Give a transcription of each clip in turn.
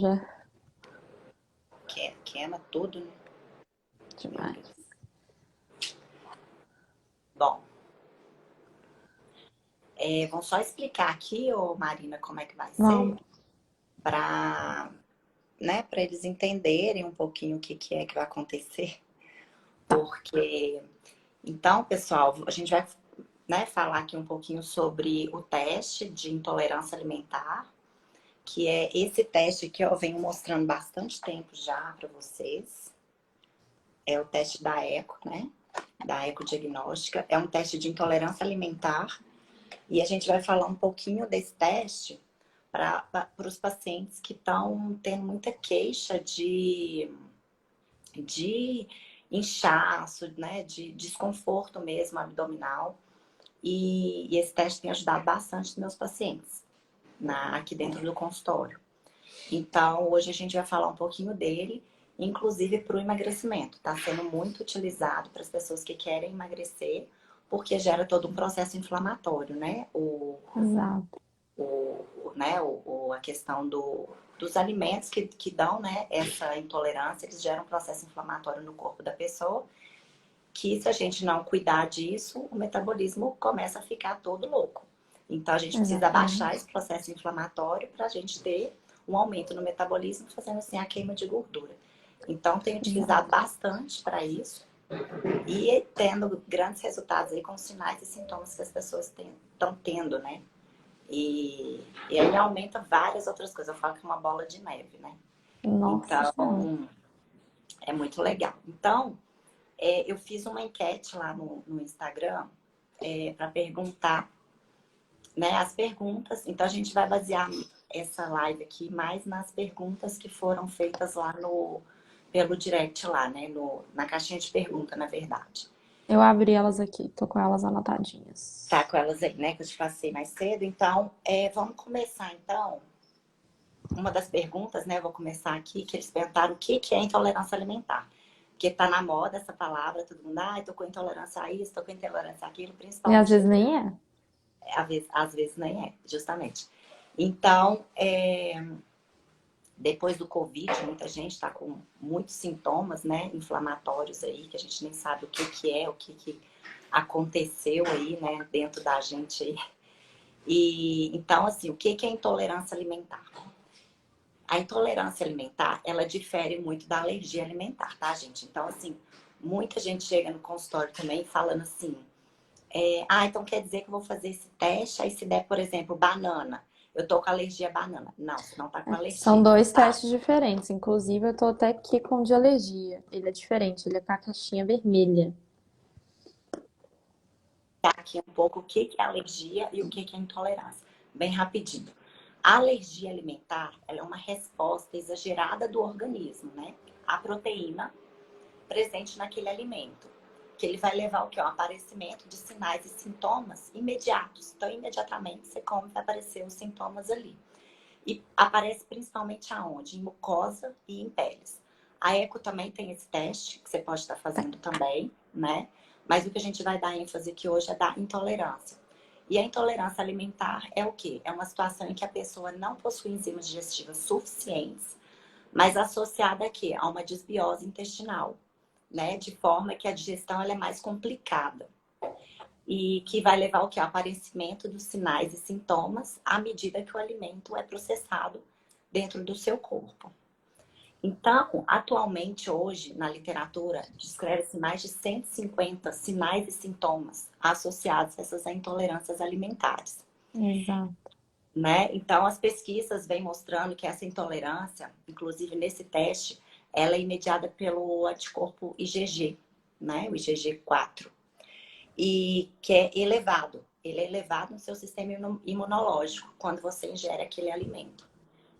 Já. Queima tudo, né? Demais. Bom, vamos só explicar aqui, ô Marina, como é que vai ser, Vamos. para, né, para eles entenderem um pouquinho o que que é que vai acontecer. Tá. Porque, então, pessoal, a gente vai, né, falar aqui um pouquinho sobre o teste de intolerância alimentar, que é esse teste que eu venho mostrando bastante tempo já para vocês. É o teste da ECO, né? Da ecodiagnóstica. É um teste de intolerância alimentar. E a gente vai falar um pouquinho desse teste para os pacientes que estão tendo muita queixa de inchaço, né? De desconforto mesmo abdominal. E esse teste tem ajudado bastante os meus pacientes aqui dentro do consultório. Então, hoje a gente vai falar um pouquinho dele, inclusive para o emagrecimento. Está sendo muito utilizado para as pessoas que querem emagrecer, porque gera todo um processo inflamatório, né? Exato. A questão dos alimentos que dão, né, essa intolerância, eles geram um processo inflamatório no corpo da pessoa, que se a gente não cuidar disso, o metabolismo começa a ficar todo louco. Então, a gente precisa abaixar Exatamente. esse processo inflamatório para a gente ter um aumento no metabolismo, fazendo assim a queima de gordura. Então, tenho utilizado Exato. bastante para isso e tendo grandes resultados aí com os sinais e sintomas que as pessoas estão tendo, né? E aí aumenta várias outras coisas. Eu falo que é uma bola de neve, né? Nossa Senhora. Então, é muito legal. Então, eu fiz uma enquete lá no Instagram para perguntar, né, as perguntas. Então, a gente vai basear essa live aqui mais nas perguntas que foram feitas lá pelo direct lá, né? Na caixinha de pergunta, na verdade. Eu abri elas aqui, tô com elas anotadinhas. Tá com elas aí, né? Que eu te passei mais cedo. Então, vamos começar, então. Uma das perguntas, né? Vou começar aqui, que eles perguntaram o que é intolerância alimentar. Porque tá na moda essa palavra, todo mundo, tô com intolerância a isso, tô com intolerância àquilo, E às principalmente vezes depois. nem é. Às vezes nem é, justamente. Então, depois do Covid, muita gente está com muitos sintomas, né, inflamatórios aí, que a gente nem sabe o que é, o que aconteceu aí, né, dentro da gente aí. E, então, assim, o que é intolerância alimentar? A intolerância alimentar, ela difere muito da alergia alimentar, tá, gente? Então, assim, muita gente chega no consultório também falando assim, então quer dizer que eu vou fazer esse teste, aí se der, por exemplo, banana, eu tô com alergia à banana. Não, você não tá com São alergia, dois tá? testes diferentes. Inclusive, eu tô até aqui com o de alergia. Ele é diferente, ele é com a caixinha vermelha. Tá aqui um pouco o que é alergia e o que é intolerância. Bem rapidinho. A alergia alimentar, ela é uma resposta exagerada do organismo, né? À proteína presente naquele alimento. Que ele vai levar o quê? Ao aparecimento de sinais e sintomas imediatos. Então, imediatamente você come, vai aparecer os sintomas ali. E aparece principalmente aonde? Em mucosa e em peles. A eco também tem esse teste, que você pode estar fazendo também, né? Mas o que a gente vai dar ênfase aqui hoje é da intolerância. E a intolerância alimentar é o quê? É uma situação em que a pessoa não possui enzimas digestivas suficientes, mas associada a quê? A uma desbiose intestinal, né? De forma que a digestão ela é mais complicada e que vai levar ao que? Ao aparecimento dos sinais e sintomas à medida que o alimento é processado dentro do seu corpo. Então, atualmente, hoje, na literatura, descreve-se mais de 150 sinais e sintomas associados a essas intolerâncias alimentares, Exato. né? Então, as pesquisas vêm mostrando que essa intolerância, inclusive nesse teste, ela é mediada pelo anticorpo IgG, né? O IgG4 e que é elevado. Ele é elevado no seu sistema imunológico quando você ingere aquele alimento.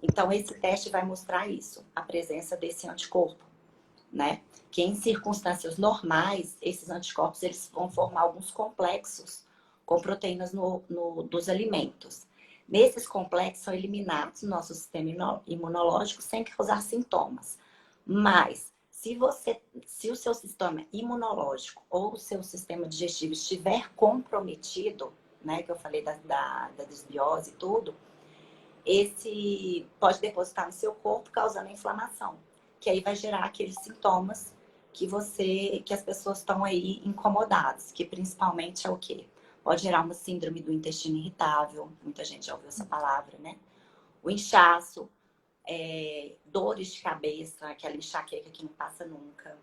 Então, esse teste vai mostrar isso, a presença desse anticorpo, né? Que em circunstâncias normais, esses anticorpos eles vão formar alguns complexos com proteínas dos alimentos. Nesses complexos são eliminados no nosso sistema imunológico sem causar sintomas. Mas se o seu sistema imunológico ou o seu sistema digestivo estiver comprometido, né, que eu falei da desbiose e tudo, esse pode depositar no seu corpo, causando inflamação, que aí vai gerar aqueles sintomas que as pessoas estão aí incomodadas, que principalmente é o quê? Pode gerar uma síndrome do intestino irritável, muita gente já ouviu essa palavra, né? O inchaço, dores de cabeça, aquela enxaqueca que não passa nunca,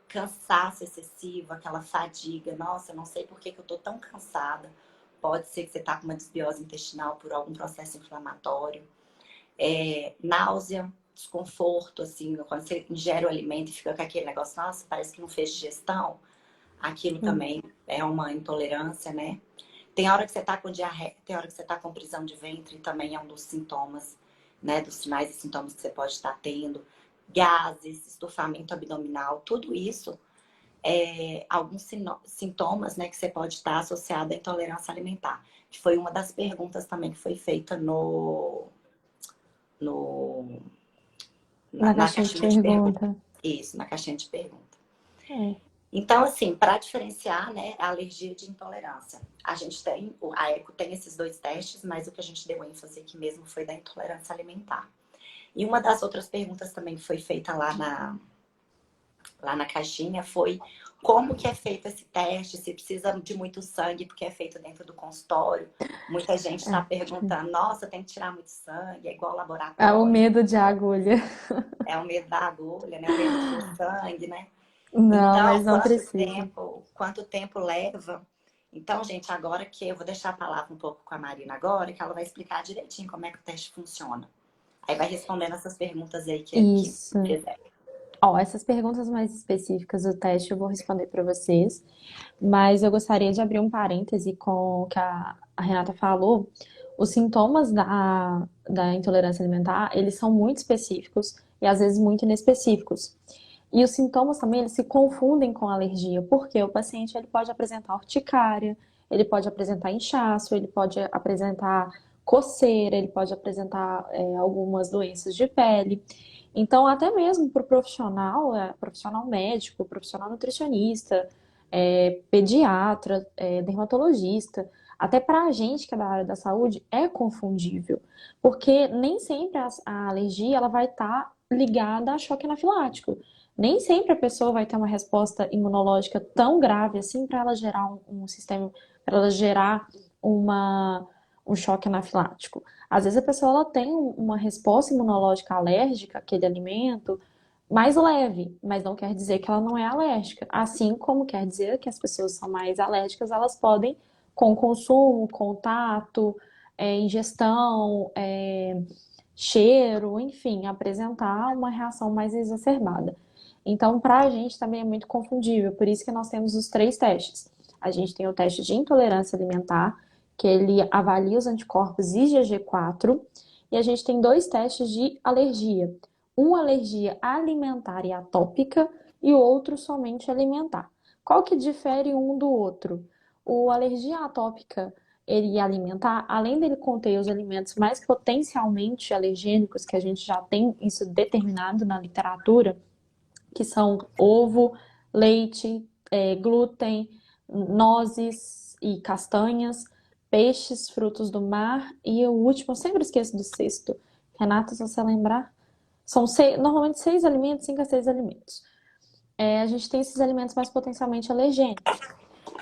cansaço excessivo, aquela fadiga, nossa, eu não sei por que eu tô tão cansada. Pode ser que você tá com uma desbiose intestinal por algum processo inflamatório. Náusea, desconforto, assim, quando você ingere o alimento e fica com aquele negócio, nossa, parece que não fez digestão. Aquilo Sim. também é uma intolerância, né? Tem hora que você tá com diarreia, tem hora que você tá com prisão de ventre, também é um dos sintomas, né? Dos sinais e sintomas que você pode estar tendo. Gases, estufamento abdominal, tudo isso alguns sintomas, né, que você pode estar associado à intolerância alimentar. Que foi uma das perguntas também que foi feita no, Na na caixinha de caixinha de perguntas. pergunta. Isso, na caixinha de perguntas. É. Então, assim, para diferenciar, né, a alergia de intolerância, a ECO tem esses dois testes, mas o que a gente deu ênfase aqui mesmo foi da intolerância alimentar. E uma das outras perguntas também que foi feita lá na caixinha foi como que é feito esse teste, se precisa de muito sangue, porque é feito dentro do consultório. Muita gente está É. perguntando, nossa, tem que tirar muito sangue, é igual É o laboratório, medo de agulha. é o medo da agulha, né? O medo do sangue, né? Não, Então, mas não precisa. quanto tempo leva? Então, gente, agora que eu vou deixar a palavra um pouco com a Marina agora, que ela vai explicar direitinho como é que o teste funciona. Aí vai respondendo essas perguntas aí que Isso. fizer. Ó, essas perguntas mais específicas do teste eu vou responder para vocês, mas eu gostaria de abrir um parêntese com o que a Renata falou. Os sintomas da intolerância alimentar, eles são muito específicos e às vezes muito inespecíficos. E os sintomas também, eles se confundem com alergia, porque o paciente ele pode apresentar urticária, ele pode apresentar inchaço, ele pode apresentar coceira, ele pode apresentar algumas doenças de pele. Então, até mesmo para o profissional, profissional médico, profissional nutricionista, pediatra, dermatologista, até para a gente que é da área da saúde, é confundível, porque nem sempre a alergia ela vai estar ligada a choque anafilático. Nem sempre a pessoa vai ter uma resposta imunológica tão grave assim para ela gerar um sistema, para ela gerar uma, um choque anafilático. Às vezes a pessoa ela tem uma resposta imunológica alérgica àquele alimento mais leve, mas não quer dizer que ela não é alérgica. Assim como quer dizer que as pessoas são mais alérgicas, elas podem, com consumo, contato, ingestão, cheiro, enfim, apresentar uma reação mais exacerbada. Então, para a gente também é muito confundível, por isso que nós temos os três testes. A gente tem o teste de intolerância alimentar, que ele avalia os anticorpos IgG4, e a gente tem dois testes de alergia. Um alergia alimentar e atópica e o outro somente alimentar. Qual que difere um do outro? O alergia atópica ele alimentar, além dele conter os alimentos mais potencialmente alergênicos, que a gente já tem isso determinado na literatura, que são ovo, leite, glúten, nozes e castanhas, peixes, frutos do mar e o último, eu sempre esqueço do sexto. Renata, se você lembrar, são normalmente 6 alimentos, 5 a 6 alimentos. A gente tem esses alimentos mais potencialmente alergênicos.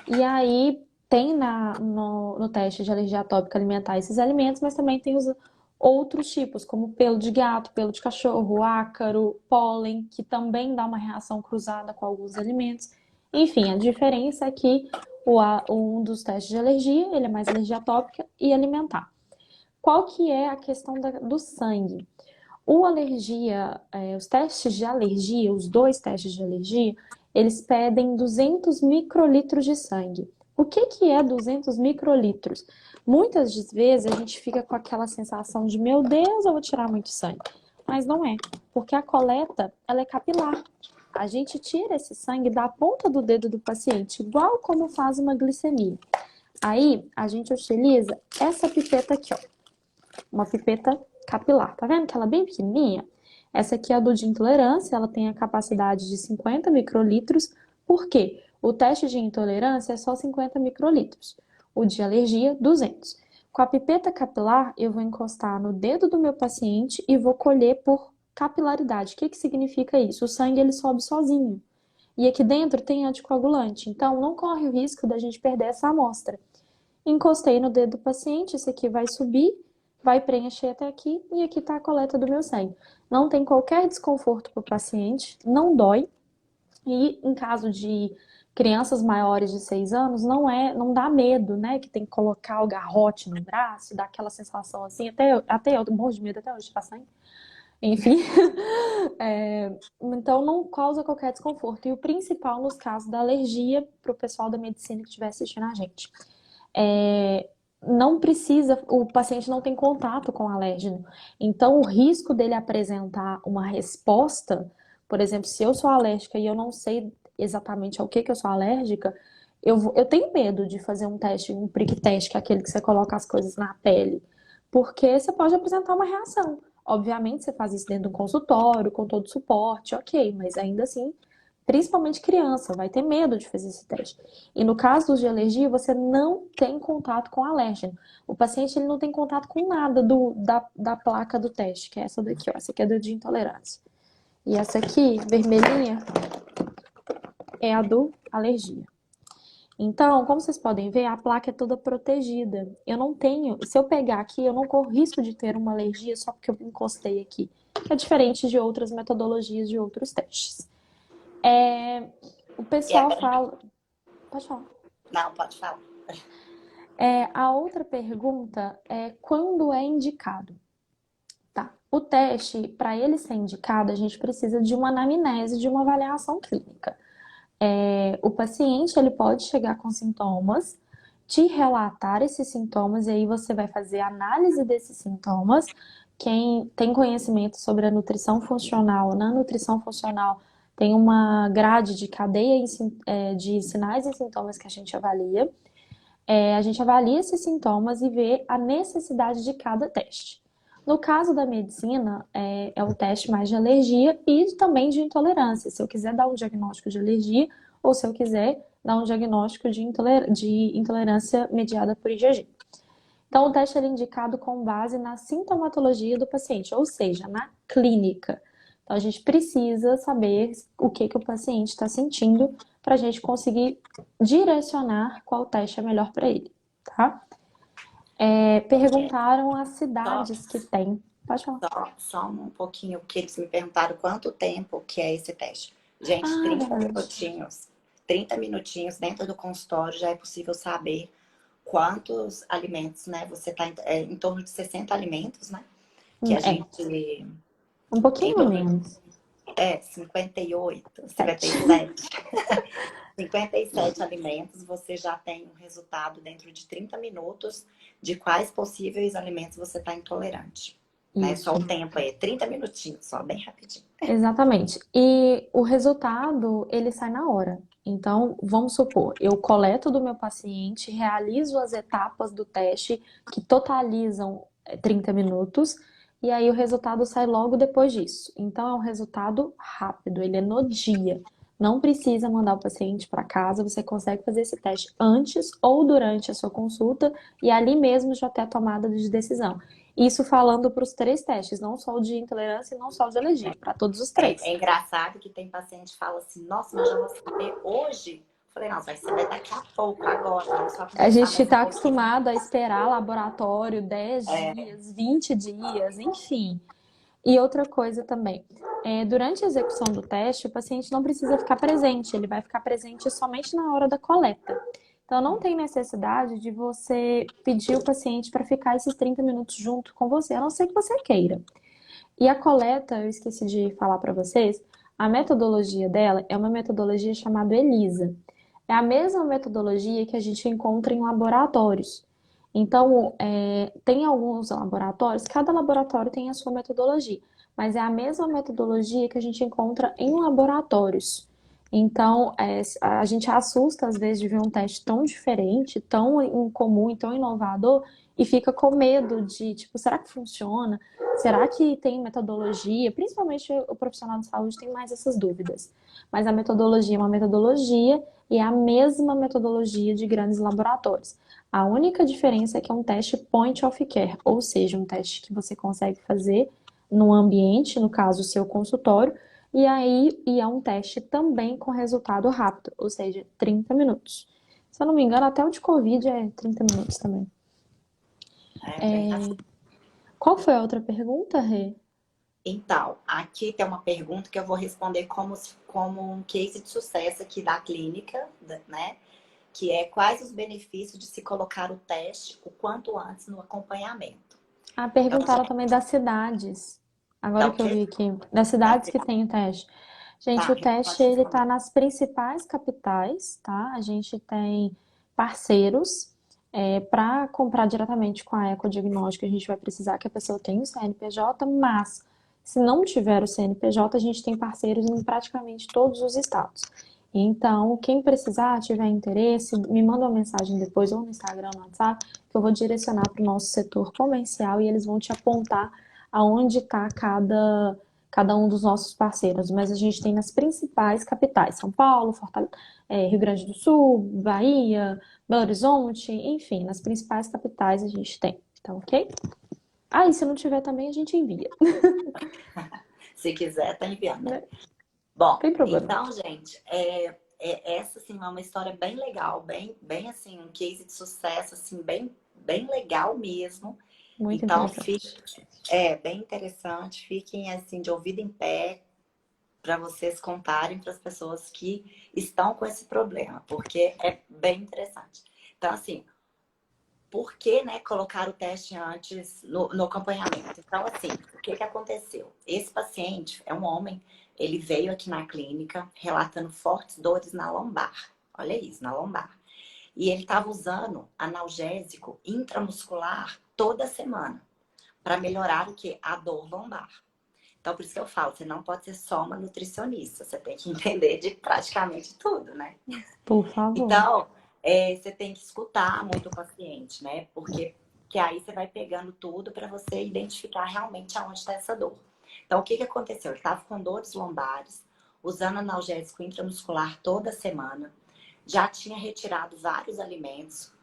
E aí tem no teste de alergia atópica alimentar esses alimentos, mas também tem os outros tipos, como pelo de gato, pelo de cachorro, ácaro, pólen, que também dá uma reação cruzada com alguns alimentos. Enfim, a diferença é que um dos testes de alergia, ele é mais alergia atópica e alimentar. Qual que é a questão do sangue? Os testes de alergia, os dois testes de alergia, eles pedem 200 microlitros de sangue. O que que é 200 microlitros? Muitas vezes a gente fica com aquela sensação de, meu Deus, eu vou tirar muito sangue. Mas não é, porque a coleta, ela é capilar. A gente tira esse sangue da ponta do dedo do paciente, igual como faz uma glicemia. Aí, a gente utiliza essa pipeta aqui, ó. Uma pipeta capilar. Tá vendo que ela é bem pequenininha? Essa aqui é a do de intolerância, ela tem a capacidade de 50 microlitros. Por quê? O teste de intolerância é só 50 microlitros. O de alergia, 200. Com a pipeta capilar, eu vou encostar no dedo do meu paciente e vou colher por capilaridade. O que que significa isso? O sangue ele sobe sozinho. E aqui dentro tem anticoagulante, então não corre o risco da gente perder essa amostra. Encostei no dedo do paciente, esse aqui vai subir, vai preencher até aqui e aqui está a coleta do meu sangue. Não tem qualquer desconforto para o paciente, não dói. E em caso de crianças maiores de 6 anos, não dá medo, né? Que tem que colocar o garrote no braço, dá aquela sensação assim, até eu morro de medo até hoje de passar sangue. Enfim, então não causa qualquer desconforto. E o principal nos casos da alergia, para o pessoal da medicina que estiver assistindo a gente, não precisa, o paciente não tem contato com o alérgeno. Então, o risco dele apresentar uma resposta, por exemplo, se eu sou alérgica e eu não sei exatamente ao que eu sou alérgica, eu tenho medo de fazer um teste, um prick teste, que é aquele que você coloca as coisas na pele, porque você pode apresentar uma reação. Obviamente, você faz isso dentro do consultório, com todo o suporte, ok, mas ainda assim, principalmente criança, vai ter medo de fazer esse teste. E no caso dos de alergia, você não tem contato com alérgeno. O paciente ele não tem contato com nada da placa do teste, que é essa daqui, ó. Essa aqui é do de intolerância. E essa aqui, vermelhinha, é a do alergia. Então, como vocês podem ver, a placa é toda protegida. Eu não tenho, se eu pegar aqui, eu não corro risco de ter uma alergia só porque eu encostei aqui, que é diferente de outras metodologias de outros testes. O E pessoal agora, fala. Pode falar. não, pode falar. A outra pergunta é quando é indicado? Tá. O teste, para ele ser indicado, a gente precisa de uma anamnese, de uma avaliação clínica. O paciente ele pode chegar com sintomas, te relatar esses sintomas, e aí você vai fazer análise desses sintomas. Quem tem conhecimento sobre a nutrição funcional, na nutrição funcional tem uma grade de cadeia de sinais e sintomas que a gente avalia. A gente avalia esses sintomas e vê a necessidade de cada teste. No caso da medicina, é o teste mais de alergia e também de intolerância. Se eu quiser dar um diagnóstico de alergia ou se eu quiser dar um diagnóstico de intolerância mediada por IgG. Então, o teste é indicado com base na sintomatologia do paciente, ou seja, na clínica. Então, a gente precisa saber o que o paciente está sentindo para a gente conseguir direcionar qual teste é melhor para ele, tá? Perguntaram as Só, cidades que tem. Pode falar. só um pouquinho, que eles me perguntaram quanto tempo que é esse teste. Gente, Ah, 30 verdade. minutinhos. 30 minutinhos dentro do consultório já é possível saber quantos alimentos, né? Você tá em torno de 60 alimentos, né? Que a É, gente um em pouquinho torno menos. 58, 7. 57. 57 alimentos, você já tem um resultado dentro de 30 minutos de quais possíveis alimentos você está intolerante. Né? Só o Isso. tempo é 30 minutinhos, só bem rapidinho. Exatamente. E o resultado, ele sai na hora. Então, vamos supor, eu coleto do meu paciente, realizo as etapas do teste que totalizam 30 minutos, e aí o resultado sai logo depois disso. Então, é um resultado rápido, ele é no dia. Não precisa mandar o paciente para casa, você consegue fazer esse teste antes ou durante a sua consulta e ali mesmo já ter a tomada de decisão. Isso falando para os três testes, não só o de intolerância e não só o de alergia, para todos os É três. engraçado que tem paciente que fala assim, nossa, mas já vou saber hoje? Eu falei, não, vai saber daqui a pouco, agora, vamos só A conversar gente mais um está pouquinho. acostumado a esperar laboratório 10 É, dias, 20 dias, enfim. E outra coisa também, durante a execução do teste, o paciente não precisa ficar presente, ele vai ficar presente somente na hora da coleta. Então, não tem necessidade de você pedir o paciente para ficar esses 30 minutos junto com você, a não ser que você queira. E a coleta, eu esqueci de falar para vocês, a metodologia dela é uma metodologia chamada ELISA. É a mesma metodologia que a gente encontra em laboratórios. Então, tem alguns laboratórios, cada laboratório tem a sua metodologia, mas é a mesma metodologia que a gente encontra em laboratórios. Então, a gente assusta às vezes de ver um teste tão diferente, tão incomum e tão inovador, e fica com medo de, tipo, será que funciona? Será que tem metodologia? Principalmente o profissional de saúde tem mais essas dúvidas. Mas a metodologia é uma metodologia e é a mesma metodologia de grandes laboratórios. A única diferença é que é um teste point of care, ou seja, um teste que você consegue fazer no ambiente, no caso, o seu consultório, e é um teste também com resultado rápido, ou seja, 30 minutos. Se eu não me engano, até o de Covid é 30 minutos também. É bem rápido. Qual foi a outra pergunta, Rê? Então, aqui tem uma pergunta que eu vou responder como um case de sucesso aqui da clínica, né? Que é quais os benefícios de se colocar o teste o quanto antes no acompanhamento. Ah, Então, perguntaram também das cidades. dá Agora o que eu quê? vi aqui, das Dá cidades que cidade. tem o teste. Gente, Tá, o teste pode ele responder. tá nas principais capitais, tá? A gente tem parceiros para comprar diretamente com a Ecodiagnóstica. A gente vai precisar que a pessoa tenha o CNPJ, mas se não tiver o CNPJ, a gente tem parceiros em praticamente todos os estados. Então, quem precisar, tiver interesse, me manda uma mensagem depois ou no Instagram, no WhatsApp, que eu vou direcionar para o nosso setor comercial e eles vão te apontar aonde está cada um dos nossos parceiros. Mas a gente tem nas principais capitais: São Paulo, Fortaleza, Rio Grande do Sul, Bahia, Belo Horizonte, enfim, nas principais capitais a gente tem. Tá ok? Ah, e se não tiver também, a gente envia. Se quiser, tá enviando, né? Né? Não Bom, tem problema. então, gente, essa assim é uma história bem legal, bem assim, um case de sucesso assim, bem legal mesmo. Muito Então, interessante. bem interessante. Fiquem assim de ouvido em pé para vocês contarem para as pessoas que estão com esse problema, porque é bem interessante. Então, assim, por que, né, colocar o teste antes no acompanhamento? Então, assim, o que que aconteceu? Esse paciente é um homem, ele veio aqui na clínica relatando fortes dores na lombar. Olha isso, na lombar. E ele estava usando analgésico intramuscular toda semana para melhorar o que? A dor lombar. Então, por isso que eu falo, você não pode ser só uma nutricionista, você tem que entender de praticamente tudo, né? Por favor. Então, você tem que escutar muito o paciente, né? Porque que aí você vai pegando tudo para você identificar realmente aonde está essa dor. Então, o que que aconteceu? Ele estava com dores lombares, usando analgésico intramuscular toda semana, já tinha retirado vários alimentos.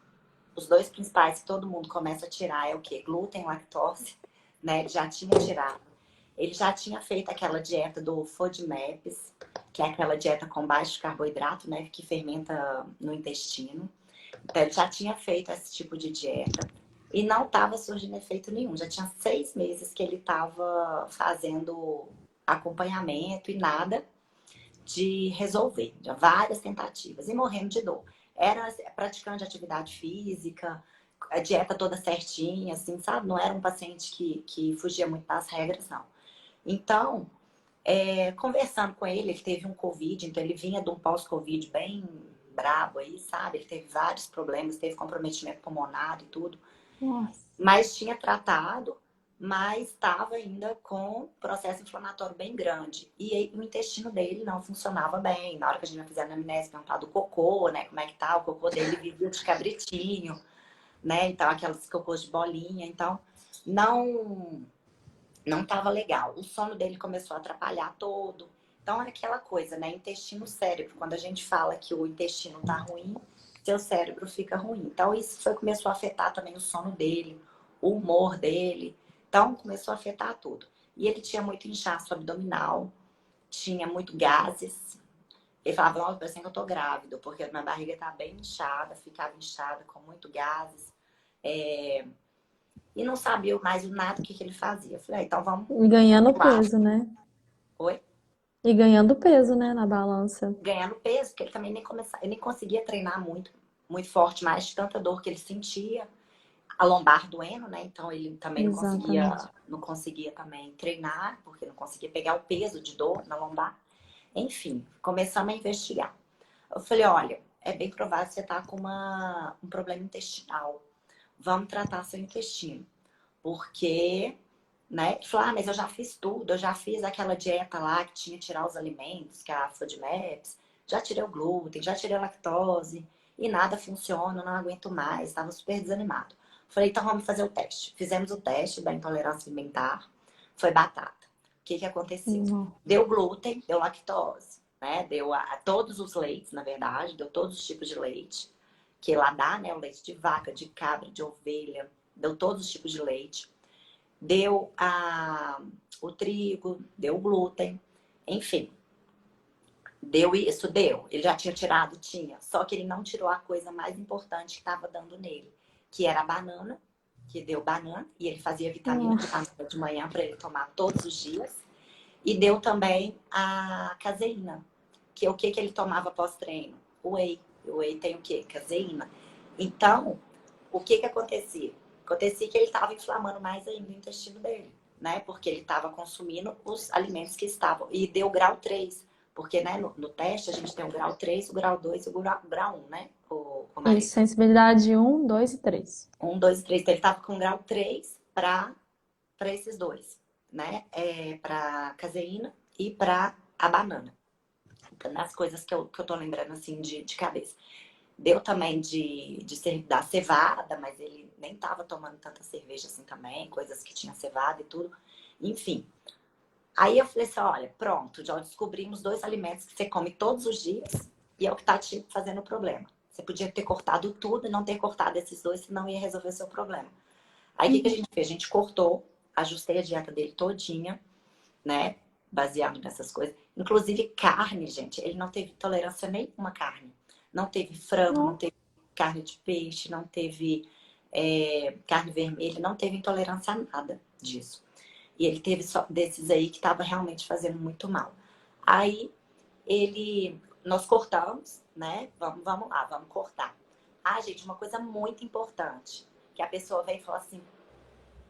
Os dois principais que todo mundo começa a tirar é o quê? Glúten, lactose, né? Ele já tinha tirado. Ele já tinha feito aquela dieta do FODMAPs, que é aquela dieta com baixo carboidrato, né? Que fermenta no intestino. Então, ele já tinha feito esse tipo de dieta e não estava surgindo efeito nenhum. Já tinha 6 meses que ele estava fazendo acompanhamento e nada de resolver. Já várias tentativas e morrendo de dor. Era praticante de atividade física, a dieta toda certinha, assim, sabe? Não era um paciente que fugia muito das regras, não. Então, conversando com ele, ele teve um Covid, então ele vinha de um pós-Covid bem brabo aí, sabe? Ele teve vários problemas, teve comprometimento pulmonar e tudo. Nossa. Mas tinha tratado, mas estava ainda com processo inflamatório bem grande. E aí, o intestino dele não funcionava bem. Na hora que a gente vai fazer a anamnese, perguntar do cocô, né? Como é que tá? O cocô dele vivia de cabritinho, né? Então, aquelas cocôs de bolinha. Então, não não estava legal. O sono dele começou a atrapalhar todo. Então, é aquela coisa, né? Intestino-cérebro. Quando a gente fala que o intestino tá ruim, seu cérebro fica ruim. Então, isso começou a afetar também o sono dele, o humor dele. Então, começou a afetar tudo. E ele tinha muito inchaço abdominal, tinha muito gases. Ele falava, nossa, parece que eu tô grávido, porque minha barriga tá bem inchada, ficava inchada com muito gases. É, e não sabia mais nada o que ele fazia. Eu falei, então vamos, E ganhando eu acho. peso, né? Oi? E ganhando peso, né, na balança. Ganhando peso, porque ele também ele nem conseguia treinar muito forte, mais de tanta dor que ele sentia. A lombar doendo, né? Então ele também Exatamente. não conseguia também treinar, porque não conseguia pegar o peso de dor na lombar. Enfim, começamos a investigar. Eu falei, olha, é bem provável que você tá com um problema intestinal. Vamos tratar seu intestino. Porque, né? Ele falou, mas eu já fiz tudo, eu já fiz aquela dieta lá que tinha que tirar os alimentos, que é a FODMAPs, já tirei o glúten, já tirei a lactose, e nada funciona, não aguento mais, estava super desanimado. Falei, então vamos fazer o teste. Fizemos o teste da intolerância alimentar, foi batata. O que que aconteceu? Não. Deu glúten, deu lactose, né? Deu todos os leites, na verdade, deu todos os tipos de leite. que lá dá, né? O leite de vaca, de cabra, de ovelha, deu todos os tipos de leite. Deu o trigo, deu o glúten, enfim. Deu isso, deu. Ele já tinha tirado, tinha. Só que ele não tirou a coisa mais importante que estava dando nele, que era a banana, que deu banana, e ele fazia vitamina de manhã para ele tomar todos os dias. E deu também a caseína, que é o que ele tomava pós-treino? Whey. O whey tem o quê? Caseína. Então, o que acontecia? Acontecia que ele estava inflamando mais ainda o intestino dele, né? Porque ele estava consumindo os alimentos que estavam. E deu grau 3. Porque, né, no teste a gente tem o grau 3, o grau 2 e o grau 1, né? O Isso, marido. sensibilidade um, 2 e 3. 1, 2 e 3. Então ele estava com grau 3 para esses dois, né? Para caseína e para a banana. Então, nas coisas que eu tô lembrando assim de cabeça. Deu também da cevada, mas ele nem tava tomando tanta cerveja assim também, coisas que tinha cevada e tudo. Enfim. Aí eu falei assim, olha, pronto, já descobrimos 2 alimentos que você come todos os dias e é o que tá te fazendo o problema. Você podia ter cortado tudo e não ter cortado esses 2, senão ia resolver o seu problema. Aí o que a gente fez? A gente cortou, ajustei a dieta dele todinha, né? Baseado nessas coisas. Inclusive carne, gente. Ele não teve tolerância nenhuma à carne. Não teve frango, não Não. teve carne de peixe, não teve carne vermelha, não teve intolerância a nada disso. E ele teve só desses aí que estava realmente fazendo muito mal. Aí nós cortamos, né? Vamos lá, vamos cortar. Ah, gente, uma coisa muito importante, que a pessoa vem e fala assim,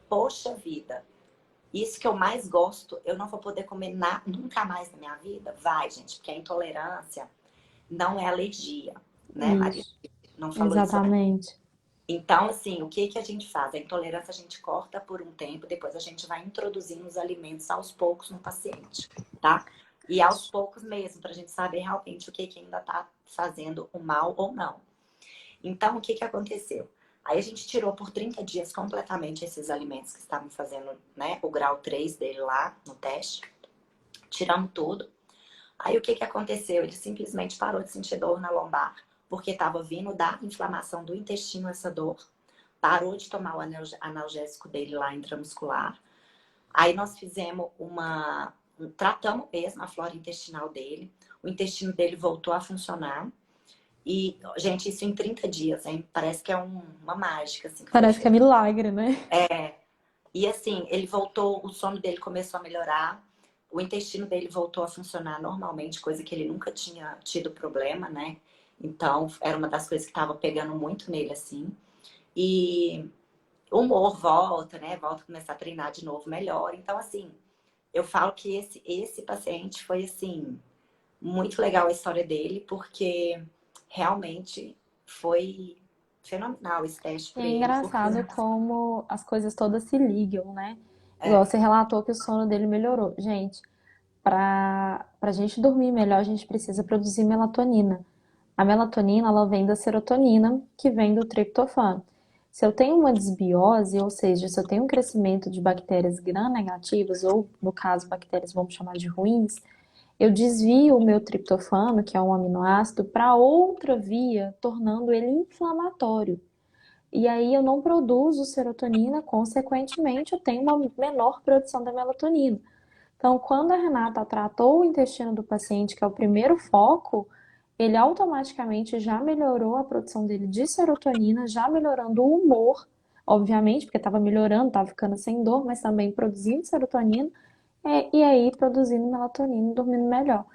poxa vida, isso que eu mais gosto, eu não vou poder comer nunca mais na minha vida? Vai, gente, porque a intolerância não é alergia, né, Maria? Isso, Não falou isso antes. exatamente. Então, assim, o que a gente faz? A intolerância a gente corta por um tempo, depois a gente vai introduzindo os alimentos aos poucos no paciente, tá? E aos poucos mesmo, pra gente saber realmente o que ainda tá fazendo o mal ou não. Então, o que aconteceu? Aí a gente tirou por 30 dias completamente esses alimentos que estavam fazendo, né, o grau 3 dele lá no teste. Tiramos tudo. Aí o que aconteceu? Ele simplesmente parou de sentir dor na lombar, porque estava vindo da inflamação do intestino essa dor. Parou de tomar o analgésico dele lá intramuscular. Aí nós fizemos tratamos mesmo a flora intestinal dele. O intestino dele voltou a funcionar. E, gente, isso em 30 dias, hein? Parece que é uma mágica, assim, que foi Parece que é feita. milagre, né? E, assim, ele voltou, o sono dele começou a melhorar, o intestino dele voltou a funcionar normalmente, coisa que ele nunca tinha tido problema, né? Então, era uma das coisas que estava pegando muito nele, assim. E o humor volta, né? Volta a começar a treinar de novo, melhor. Então, assim, eu falo que esse paciente foi, assim, muito legal a história dele, porque realmente foi fenomenal esse teste É para ele, porque engraçado como as coisas todas se ligam, né? Igual é, você relatou que o sono dele melhorou. Gente, para a gente dormir melhor, a gente precisa produzir melatonina. A melatonina, ela vem da serotonina, que vem do triptofano. Se eu tenho uma desbiose, ou seja, se eu tenho um crescimento de bactérias gram-negativas, ou no caso, bactérias vamos chamar de ruins, eu desvio o meu triptofano, que é um aminoácido, para outra via, tornando ele inflamatório. E aí eu não produzo serotonina, consequentemente, eu tenho uma menor produção da melatonina. Então, quando a Renata tratou o intestino do paciente, que é o primeiro foco, ele automaticamente já melhorou a produção dele de serotonina, já melhorando o humor, obviamente, porque estava melhorando, estava ficando sem dor, mas também produzindo serotonina, e aí produzindo melatonina e dormindo melhor.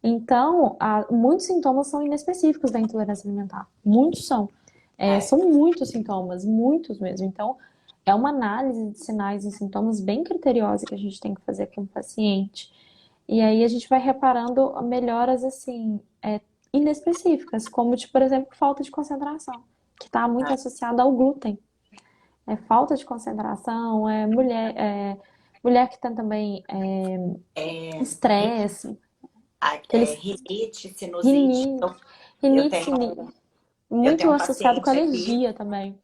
Então, muitos sintomas são inespecíficos da intolerância alimentar. Muitos são. é, São muitos sintomas, muitos mesmo. Então, é uma análise de sinais e sintomas bem criteriosa que a gente tem que fazer com o paciente. E aí a gente vai reparando melhoras assim, inespecíficas, como, tipo, por exemplo, falta de concentração, que está muito associada ao glúten. É falta de concentração, mulher que tem também é, estresse, aqueles rinite, sinusite. rinite, Eu rinite, tenho, eu muito tenho um associado com paciente aqui, alergia também.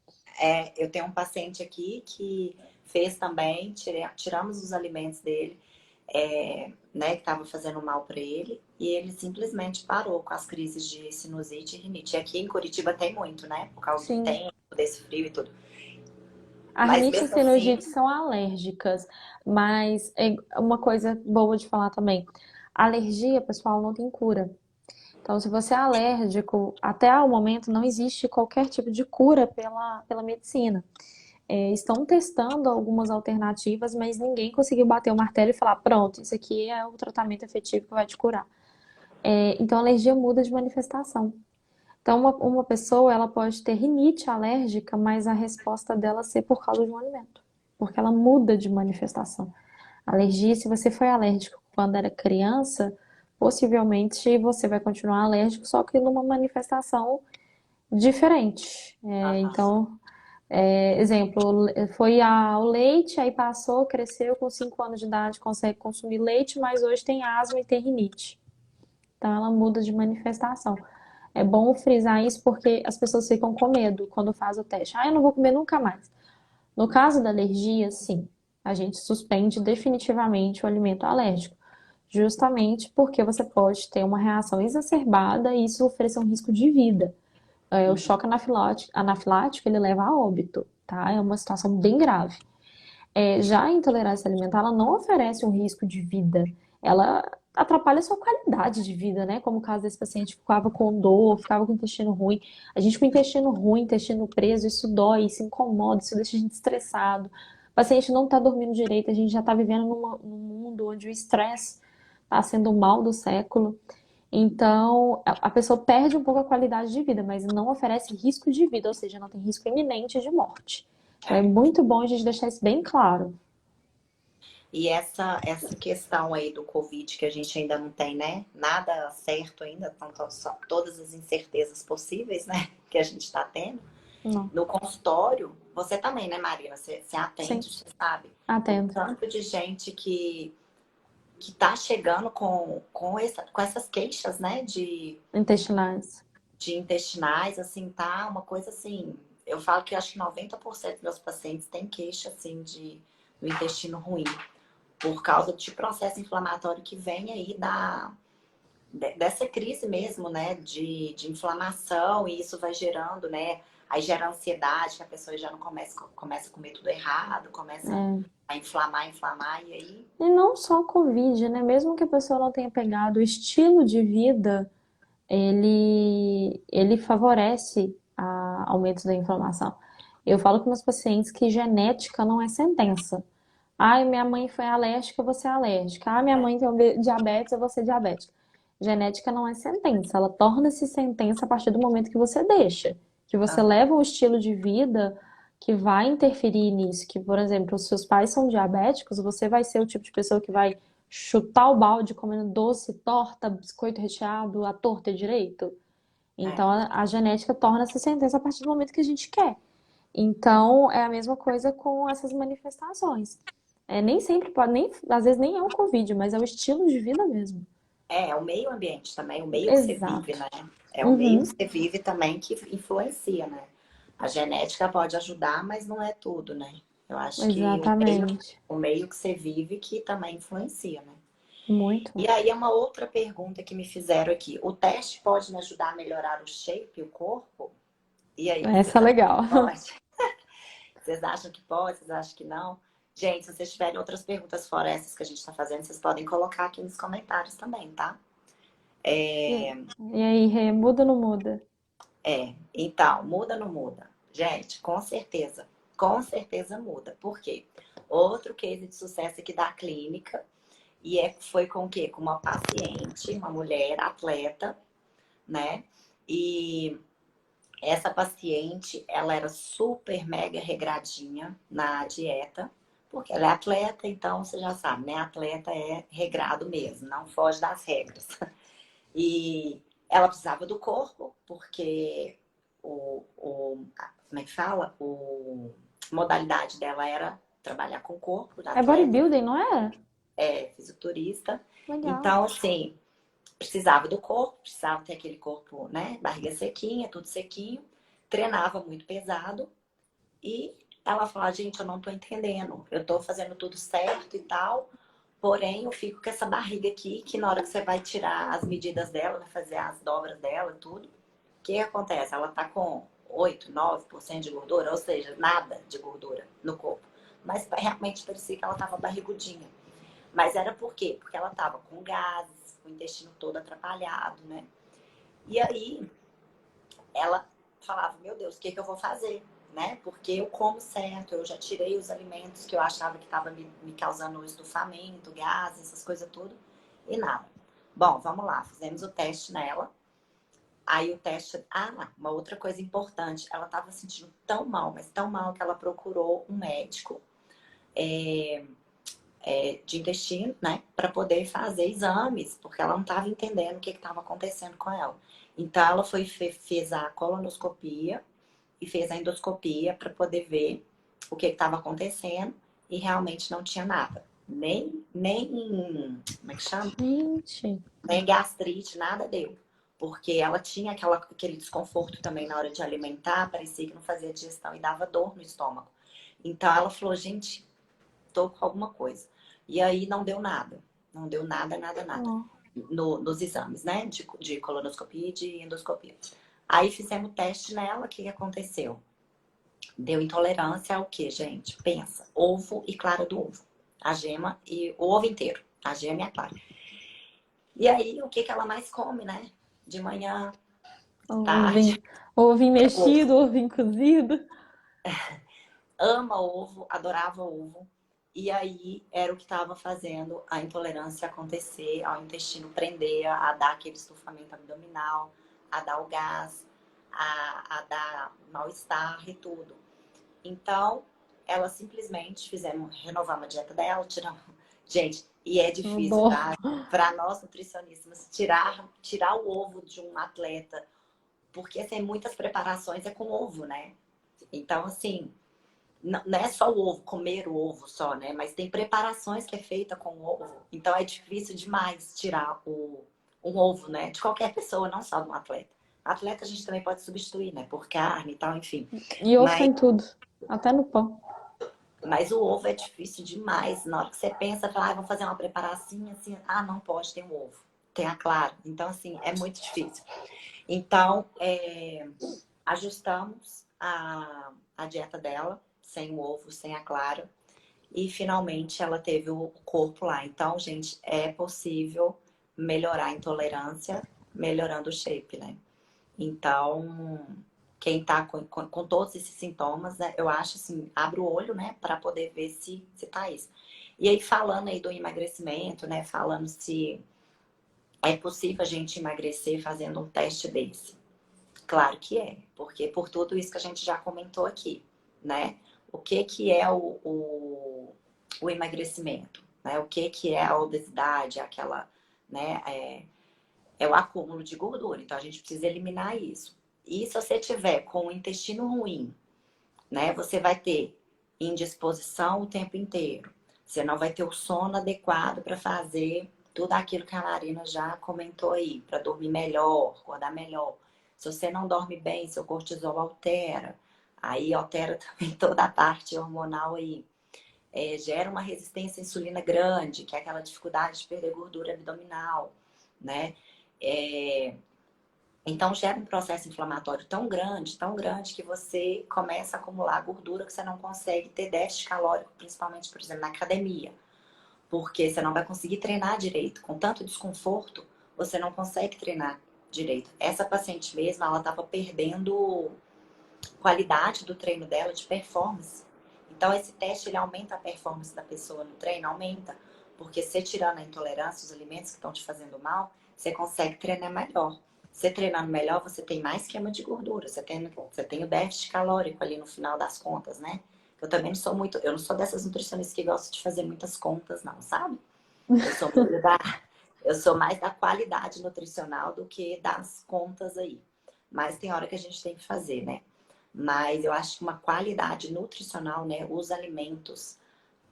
eu tenho um paciente aqui que fez também, tiramos os alimentos dele. né, que estava fazendo mal para ele, e ele simplesmente parou com as crises de sinusite e rinite. E aqui em Curitiba tem muito, né? Por causa do Sim. tempo, desse frio e tudo. A Mas rinite e mesmo assim, sinusite são alérgicas, mas é uma coisa boa de falar também. Alergia, pessoal, não tem cura. Então, se você é alérgico, até o momento não existe qualquer tipo de cura pela medicina. Estão testando algumas alternativas, mas ninguém conseguiu bater o martelo e falar: pronto, isso aqui é o tratamento efetivo que vai te curar. Então, a alergia muda de manifestação. Então, uma pessoa ela pode ter rinite alérgica, mas a resposta dela ser por causa de um alimento, porque ela muda de manifestação. Alergia, se você foi alérgico quando era criança, possivelmente você vai continuar alérgico, só que numa manifestação diferente. aham, Então, exemplo, foi ao leite, aí passou, cresceu com 5 anos de idade, consegue consumir leite, mas hoje tem asma e tem rinite. Então, ela muda de manifestação. É bom frisar isso porque as pessoas ficam com medo quando faz o teste. Ah, eu não vou comer nunca mais. No caso da alergia, sim, a gente suspende definitivamente o alimento alérgico, justamente porque você pode ter uma reação exacerbada e isso oferecer um risco de vida. O uhum, choque anafilático, ele leva a óbito, tá? É uma situação bem grave. Já a intolerância alimentar, ela não oferece um risco de vida. Ela atrapalha a sua qualidade de vida, né? Como o caso desse paciente ficava com dor, ficava com o intestino ruim. A gente com o intestino ruim, intestino preso, isso dói, isso incomoda, isso deixa a gente estressado. O paciente não está dormindo direito, a gente já está vivendo num mundo onde o estresse está sendo o mal do século. Então, a pessoa perde um pouco a qualidade de vida, mas não oferece risco de vida, ou seja, não tem risco iminente de morte. Então, é é. muito bom a gente deixar isso bem claro. E essa questão aí do Covid que a gente ainda não tem, né? Nada certo ainda, então só todas as incertezas possíveis, né? Que a gente está tendo. Não. No consultório, você também, né, Marina? Você Sim, atende, você sabe o atendo. tanto de gente que tá chegando com essas queixas, né? Intestinais. De intestinais, assim, tá uma coisa assim. Eu falo que acho que 90% dos meus pacientes têm queixa, assim, do intestino ruim por causa de processo inflamatório que vem aí dessa crise mesmo, né, de inflamação, e isso vai gerando, né, aí gera ansiedade, que a pessoa já não começa a comer tudo errado, começa É. a inflamar, e aí... E não só o Covid, né? Mesmo que a pessoa não tenha pegado o estilo de vida, ele favorece aumento da inflamação. Eu falo com meus pacientes que genética não é sentença. Ai, minha mãe foi alérgica, eu vou ser alérgica. Ah, minha É, mãe tem diabetes, eu vou ser diabética. Genética não é sentença, ela torna-se sentença a partir do momento que você deixa, que você aham, leva um estilo de vida que vai interferir nisso. Que, por exemplo, os seus pais são diabéticos, você vai ser o tipo de pessoa que vai chutar o balde comendo doce, torta, biscoito recheado, à torta e direito. é. Então, a genética torna-se sentença a partir do momento que a gente quer. Então, é a mesma coisa com essas manifestações. Nem sempre pode, nem, às vezes nem é o Covid, mas é o estilo de vida mesmo. É o meio ambiente também, o meio que você vive, Exato. né? É o meio que Uhum, você vive também que influencia, né? A genética pode ajudar, mas não é tudo, né? Eu acho que exatamente. o meio que você vive que também influencia, né? Muito. E aí é uma outra pergunta que me fizeram aqui. O teste pode me ajudar a melhorar o shape, o corpo? E aí, vocês Essa é acham legal. que pode? Vocês acham que pode? Vocês acham que não? Gente, se vocês tiverem outras perguntas fora essas que a gente está fazendo, vocês podem colocar aqui nos comentários também, tá? E aí, Rê, muda ou não muda? Então, muda ou não muda? Gente, com certeza muda. Por quê? Outro case de sucesso aqui da clínica, e foi com o quê? Com uma paciente, uma mulher atleta, né? E essa paciente, ela era super mega regradinha na dieta, porque ela é atleta, então você já sabe, né? Atleta é regrado mesmo, não foge das regras. E ela precisava do corpo, porque como é que fala? A modalidade dela era trabalhar com o corpo da É atleta, bodybuilding, não é? fisiculturista. Legal. Então, assim, precisava do corpo, precisava ter aquele corpo, né? Barriga sequinha, tudo sequinho. Treinava muito pesado. E ela falava, gente, eu não tô entendendo. Eu tô fazendo tudo certo e tal. Porém, eu fico com essa barriga aqui, que na hora que você vai tirar as medidas dela, vai fazer as dobras dela, tudo, o que acontece? Ela tá com 8, 9% de gordura, ou seja, nada de gordura no corpo. Mas realmente parecia que ela tava barrigudinha. Mas era por quê? Porque ela tava com gases, com o intestino todo atrapalhado, né? E aí, ela falava, meu Deus, o que que eu vou fazer? Né? Porque eu como certo, eu já tirei os alimentos que eu achava que estava me causando estufamento, gases, essas coisas tudo, e nada. Bom, vamos lá, fizemos o teste nela. Aí o teste. Ah, uma outra coisa importante, ela estava sentindo tão mal, mas tão mal que ela procurou um médico de intestino, né, para poder fazer exames, porque ela não estava entendendo o que estava acontecendo com ela. Então ela fez a colonoscopia e fez a endoscopia para poder ver o que estava acontecendo e realmente não tinha nada. Nem, como é que chama? Gente, Nem gastrite, nada deu. Porque ela tinha aquele desconforto também na hora de alimentar, parecia que não fazia digestão e dava dor no estômago. Então ela falou, gente, tô com alguma coisa. E aí não deu nada. Não deu nada, nada, nada. ó, Nos exames, né? De colonoscopia e de endoscopia. Aí fizemos o teste nela, o que aconteceu? Deu intolerância ao que, gente? Pensa. Ovo e clara do ovo. A gema e o ovo inteiro. A gema e a clara. E aí, o que que ela mais come, né? De manhã, tarde, ovinho é ovo. mexido, ovinho cozido. Ama ovo, adorava ovo. E aí, era o que estava fazendo a intolerância acontecer, ao intestino prender, a dar aquele estufamento abdominal, a dar o gás, a dar mal-estar e tudo. Então, ela simplesmente renovamos a dieta dela, tiramos. Gente, e é difícil, Dó. tá? Para nós nutricionistas, tirar o ovo de um atleta, porque tem muitas preparações é com ovo, né? Então, assim, não é só o ovo, comer o ovo só, né? Mas tem preparações que é feita com o ovo. Então é difícil demais tirar um ovo, né? De qualquer pessoa, não só de um atleta. Atleta a gente também pode substituir, né? Por carne e tal, enfim. E ovo Mas tem tudo, até no pão. Mas o ovo é difícil demais. Na hora que você pensa, fala, ah, vou fazer uma preparação assim, ah, não pode, tem um ovo, tem a clara. Então, assim, é muito difícil. Então, ajustamos a dieta dela, sem o ovo, sem a clara. E finalmente ela teve o corpo lá. Então, gente, é possível melhorar a intolerância, melhorando o shape, né? Então, quem tá com todos esses sintomas, né, eu acho assim, abre o olho, né, para poder ver se tá isso. E aí, falando aí do emagrecimento, né, falando se é possível a gente emagrecer fazendo um teste desse. Claro que é, porque por tudo isso que a gente já comentou aqui, né? O que que é o emagrecimento, né? O que que é a obesidade, aquela, né, é o acúmulo de gordura. Então, a gente precisa eliminar isso. E se você tiver com o intestino ruim, né, você vai ter indisposição o tempo inteiro. Você não vai ter o sono adequado para fazer tudo aquilo que a Marina já comentou aí, para dormir melhor, acordar melhor. Se você não dorme bem, seu cortisol altera. Aí altera também toda a parte hormonal aí. Gera uma resistência à insulina grande, que é aquela dificuldade de perder gordura abdominal, né? É, então gera um processo inflamatório tão grande, que você começa a acumular gordura que você não consegue ter déficit calórico, principalmente, por exemplo, na academia. Porque você não vai conseguir treinar direito. Com tanto desconforto, você não consegue treinar direito. Essa paciente mesmo, ela estava perdendo qualidade do treino dela, de performance. Então esse teste, ele aumenta a performance da pessoa no treino, aumenta. Porque você tirando a intolerância, os alimentos que estão te fazendo mal, você consegue treinar melhor. Você treinando melhor, você tem mais queima de gordura. Você tem o déficit calórico ali no final das contas, né? Eu também não sou muito... Eu não sou dessas nutricionistas que gostam de fazer muitas contas, não, sabe? Eu sou, eu sou mais da qualidade nutricional do que das contas aí. Mas tem hora que a gente tem que fazer, né? Mas eu acho que uma qualidade nutricional, né? Os alimentos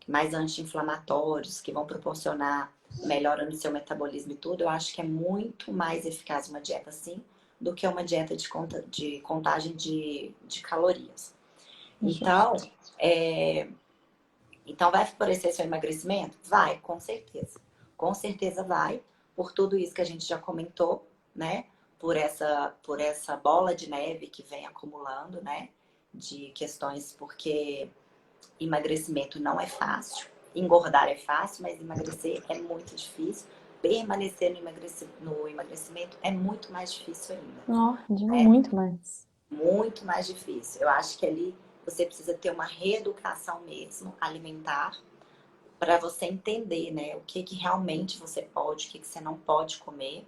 mais anti-inflamatórios, que vão proporcionar melhora no seu metabolismo e tudo, eu acho que é muito mais eficaz uma dieta assim do que uma dieta de contagem de calorias. Então, Justo. Então, vai favorecer seu emagrecimento? Vai, com certeza. Com certeza vai, por tudo isso que a gente já comentou, né? Por essa bola de neve que vem acumulando, né? De questões, porque emagrecimento não é fácil. Engordar é fácil, mas emagrecer é muito difícil. Permanecer no emagrecimento é muito mais difícil ainda, Ó, digo né? muito mais. Muito mais difícil. Eu acho que ali você precisa ter uma reeducação mesmo alimentar para você entender, né, o que que realmente você pode, o que que você não pode comer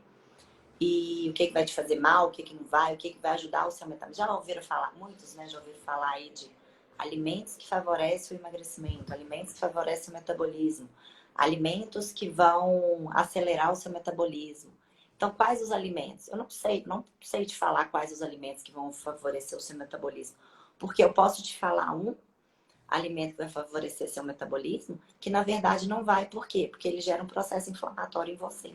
e o que que vai te fazer mal, o que que não vai, o que que vai ajudar o seu metabolismo. Já ouviram falar, muitos, né, já ouviram falar aí de alimentos que favorecem o emagrecimento, alimentos que favorecem o metabolismo, alimentos que vão acelerar o seu metabolismo. Então, quais os alimentos? Eu não sei te falar quais os alimentos que vão favorecer o seu metabolismo, porque eu posso te falar um alimento que vai favorecer seu metabolismo, que na verdade não vai. Por quê? Porque ele gera um processo inflamatório em você.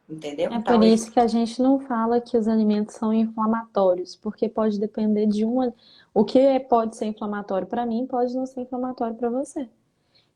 Entendeu? É por Então ele isso que a gente não fala que os alimentos são inflamatórios, porque pode depender de uma. O que pode ser inflamatório para mim pode não ser inflamatório para você.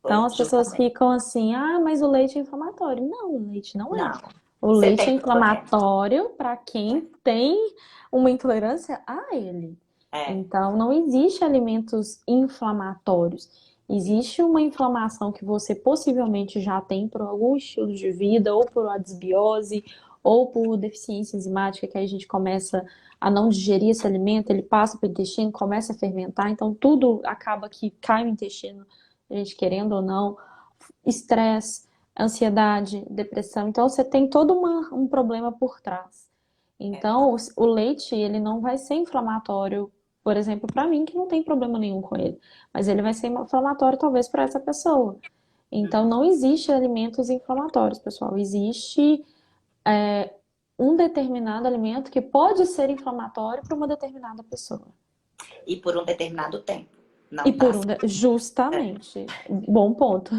Então foi as pessoas justamente. ficam assim: ah, mas o leite é inflamatório. Não, o leite não é. Não. O Você leite é tem problema. inflamatório para quem tem uma intolerância a ele. É. Então, não existe alimentos inflamatórios. Existe uma inflamação que você possivelmente já tem por algum estilo de vida, ou por uma desbiose, ou por deficiência enzimática, que aí a gente começa a não digerir esse alimento, ele passa para o intestino, começa a fermentar, então tudo acaba que cai no intestino, a gente querendo ou não. Estresse, ansiedade, depressão. Então, você tem todo um problema por trás. Então, o leite, ele não vai ser inflamatório, por exemplo, para mim, que não tem problema nenhum com ele. Mas ele vai ser inflamatório, talvez, para essa pessoa. Então, Uhum. não existe alimentos inflamatórios, pessoal. Existe um determinado alimento que pode ser inflamatório para uma determinada pessoa. E por um determinado tempo. E Não por tá um, certo, justamente, bom ponto.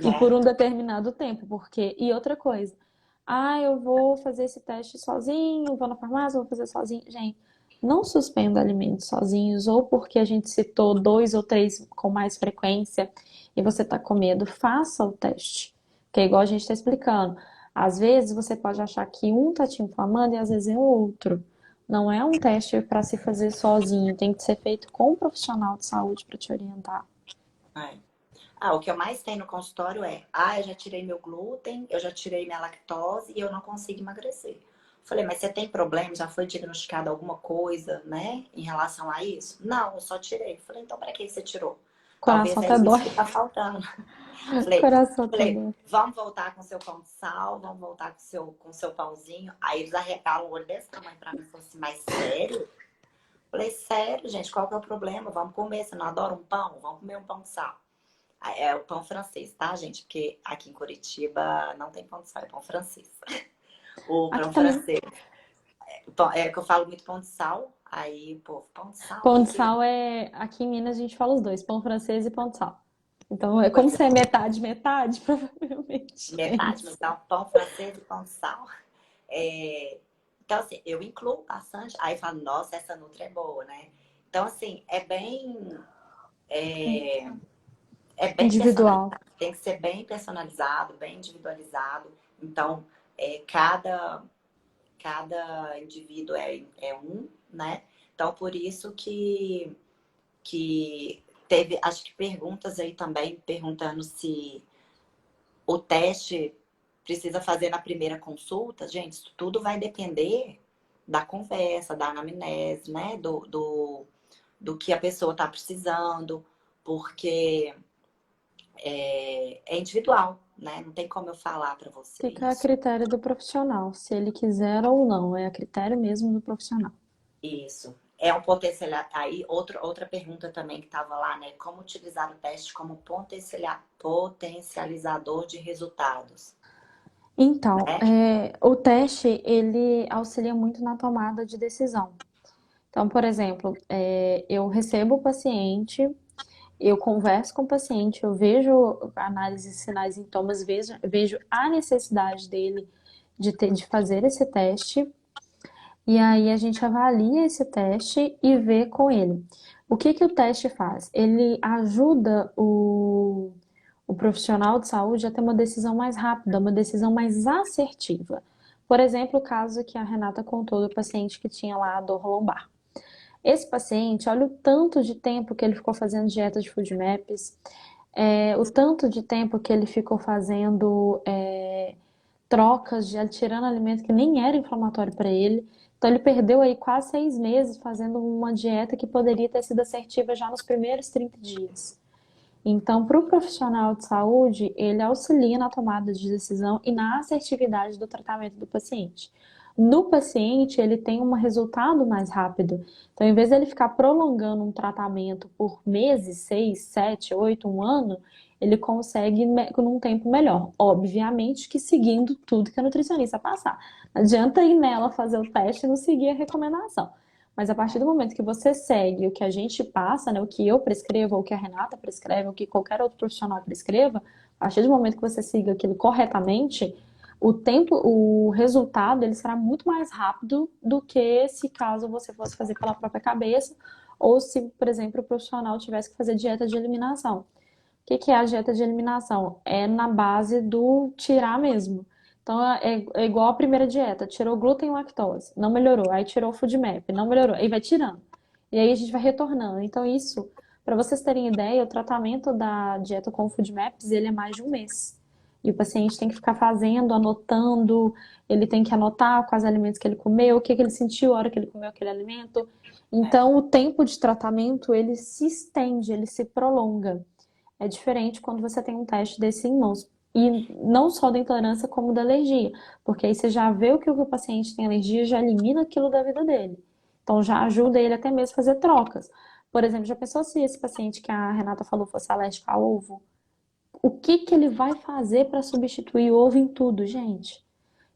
E por né? um determinado tempo, porque e outra coisa, ah, eu vou fazer esse teste sozinho, vou na farmácia, vou fazer sozinho. Gente, não suspenda alimentos sozinhos, ou porque a gente citou dois ou três com mais frequência e você tá com medo, faça o teste. Que é igual a gente está explicando. Às vezes você pode achar que um tá te inflamando e às vezes é o outro. Não é um teste para se fazer sozinho, tem que ser feito com um profissional de saúde para te orientar. É. Ah, o que eu mais tenho no consultório é, ah, eu já tirei meu glúten, eu já tirei minha lactose e eu não consigo emagrecer. Falei, mas você tem problema? Já foi diagnosticado alguma coisa, né, em relação a isso? Não, eu só tirei. Falei, então para que você tirou? Talvez Coração é até isso dói. que tá faltando. Falei, Coração até falei, dói. vamos voltar com seu pão de sal, vamos voltar com seu pãozinho. Aí eles arregalam o olho desse tamanho pra mim e falaram assim, mas sério? Falei, sério, gente, qual que é o problema? Vamos comer, você não adora um pão? Vamos comer um pão de sal. É o pão francês, tá, gente? Porque aqui em Curitiba não tem pão de sal, é pão francês. O Aqui pão também. francês. É que eu falo muito pão de sal, aí, pô, pão de sal, o Pão que de que... sal é. Aqui em Minas a gente fala os dois, pão francês e pão de sal. Então, é como Pois é, se é metade, metade, provavelmente é metade, mas isso. dá um pão francês e pão de sal. É, então, assim, eu incluo bastante. Aí falo, nossa, essa Nutri é boa, né? Então, assim, é, é bem Individual. personalizado. Tem que ser bem personalizado, bem individualizado. Então, cada indivíduo é um, né? Então, por isso que teve, acho que perguntas aí também, perguntando se o teste precisa fazer na primeira consulta. Gente, isso tudo vai depender da conversa, da anamnese, né? Do que a pessoa está precisando, porque é individual, né? Não tem como eu falar para você Fica a isso. critério do profissional, se ele quiser ou não. É a critério mesmo do profissional. Isso. É um potencial. Aí, outra pergunta também que estava lá, né? Como utilizar o teste como potencializador de resultados, Então, né? o teste, ele auxilia muito na tomada de decisão. Então, por exemplo, eu recebo o paciente, eu converso com o paciente, eu vejo análises, sinais, sintomas, vejo a necessidade dele de fazer esse teste, e aí a gente avalia esse teste e vê com ele. O que que o teste faz? Ele ajuda O profissional de saúde já tem uma decisão mais rápida, uma decisão mais assertiva. Por exemplo, o caso que a Renata contou do paciente que tinha lá a dor lombar. Esse paciente, olha o tanto de tempo que ele ficou fazendo dieta de food maps, o tanto de tempo que ele ficou fazendo trocas, de tirando alimento que nem era inflamatório para ele. Então ele perdeu aí quase 6 meses fazendo uma dieta que poderia ter sido assertiva já nos primeiros 30 dias. Então, para o profissional de saúde, ele auxilia na tomada de decisão e na assertividade do tratamento do paciente. No paciente, ele tem um resultado mais rápido. Então, em vez dele ficar prolongando um tratamento por meses, 6, 7, 8, um ano, ele consegue num tempo melhor. Obviamente que seguindo tudo que a nutricionista passar. Não adianta ir nela fazer o teste e não seguir a recomendação. Mas a partir do momento que você segue o que a gente passa, né, o que eu prescrevo, ou o que a Renata prescreve, ou o que qualquer outro profissional prescreva, a partir do momento que você siga aquilo corretamente, o resultado ele será muito mais rápido do que se caso você fosse fazer pela própria cabeça, ou se, por exemplo, o profissional tivesse que fazer dieta de eliminação. O que é a dieta de eliminação? É na base do tirar mesmo. Então é igual a primeira dieta, tirou glúten e lactose, não melhorou, aí tirou o FODMAP, não melhorou, aí vai tirando. E aí a gente vai retornando. Então isso, para vocês terem ideia, o tratamento da dieta com FODMAPs, ele é mais de um mês. E o paciente tem que ficar fazendo, anotando, ele tem que anotar quais alimentos que ele comeu, o que ele sentiu a hora que ele comeu aquele alimento. Então o tempo de tratamento, ele se estende, ele se prolonga. É diferente quando você tem um teste desse em mãos. E não só da intolerância, como da alergia. Porque aí você já vê o que o paciente tem alergia e já elimina aquilo da vida dele. Então já ajuda ele até mesmo a fazer trocas. Por exemplo, já pensou se esse paciente que a Renata falou fosse alérgico a ovo? O que que ele vai fazer para substituir o ovo em tudo, gente?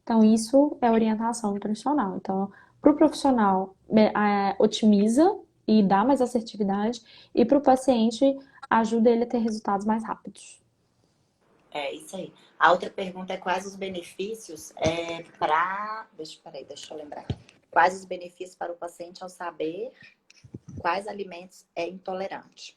Então, isso é orientação nutricional. Então, para o profissional, otimiza e dá mais assertividade, e para o paciente, ajuda ele a ter resultados mais rápidos. É isso aí. A outra pergunta é quais os benefícios para. Deixa eu lembrar. Quais os benefícios para o paciente ao saber quais alimentos é intolerante?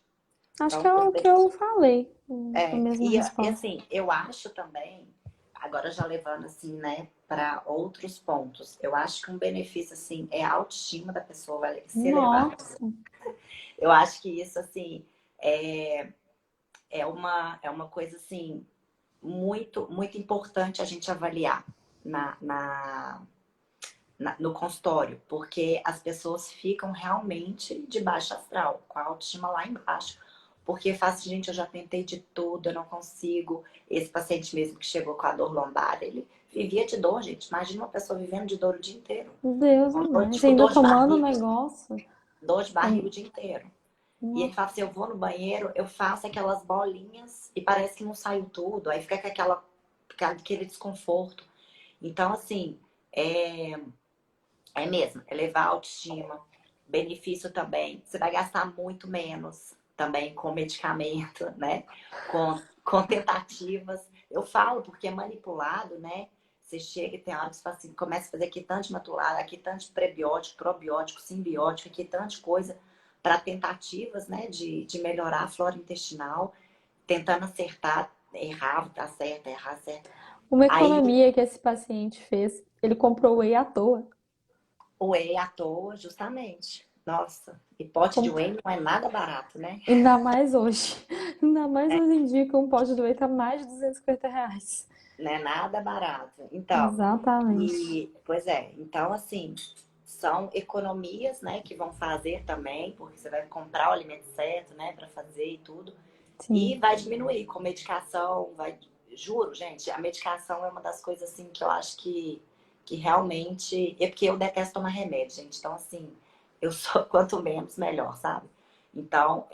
Acho que Então, é os o que eu benefícios. falei, a mesma E resposta. assim, eu acho também, agora já levando assim, né, para outros pontos, eu acho que um benefício assim é a autoestima da pessoa vai se elevar. Nossa, Eu acho que isso assim é, é uma coisa assim muito muito importante a gente avaliar no consultório, porque as pessoas ficam realmente de baixo astral, com a autoestima lá embaixo. Porque fala assim, gente, eu já tentei de tudo, eu não consigo. Esse paciente mesmo que chegou com a dor lombar, ele vivia de dor, gente. Imagina uma pessoa vivendo de dor o dia inteiro. Deus é Com dor, mais. tipo, Ainda tomando o negócio. dor de barriga o Então, dia inteiro. E ele nossa, fala assim, eu vou no banheiro, eu faço aquelas bolinhas e parece que não saiu tudo. Aí fica com aquele desconforto. Então, assim, é, é mesmo, elevar a autoestima. Benefício também, você vai gastar muito menos também com medicamento, né? Com tentativas. Eu falo porque é manipulado, né? Você chega e tem hora que você fala assim, começa a fazer aqui tanto de matulada, aqui tanto de prebiótico, probiótico, simbiótico, aqui tanto de coisa para tentativas, né? De melhorar a flora intestinal, tentando acertar, errar, tá certo, errar certo. uma Aí economia que esse paciente fez, ele comprou whey à toa. o whey à toa, justamente. Nossa, e pote de whey não é nada barato, né? Ainda mais hoje. Ainda mais hoje em dia que um pote de whey tá mais de R$ 250. Não é nada barato. Então, Exatamente. pois é, então assim, são economias, né, que vão fazer também, porque você vai comprar o alimento certo, né, para fazer e tudo, e Sim. vai diminuir com medicação, juro, gente, a medicação é uma das coisas assim que eu acho que realmente, é porque eu detesto tomar remédio, gente, então assim, eu sou quanto menos melhor, sabe? Então,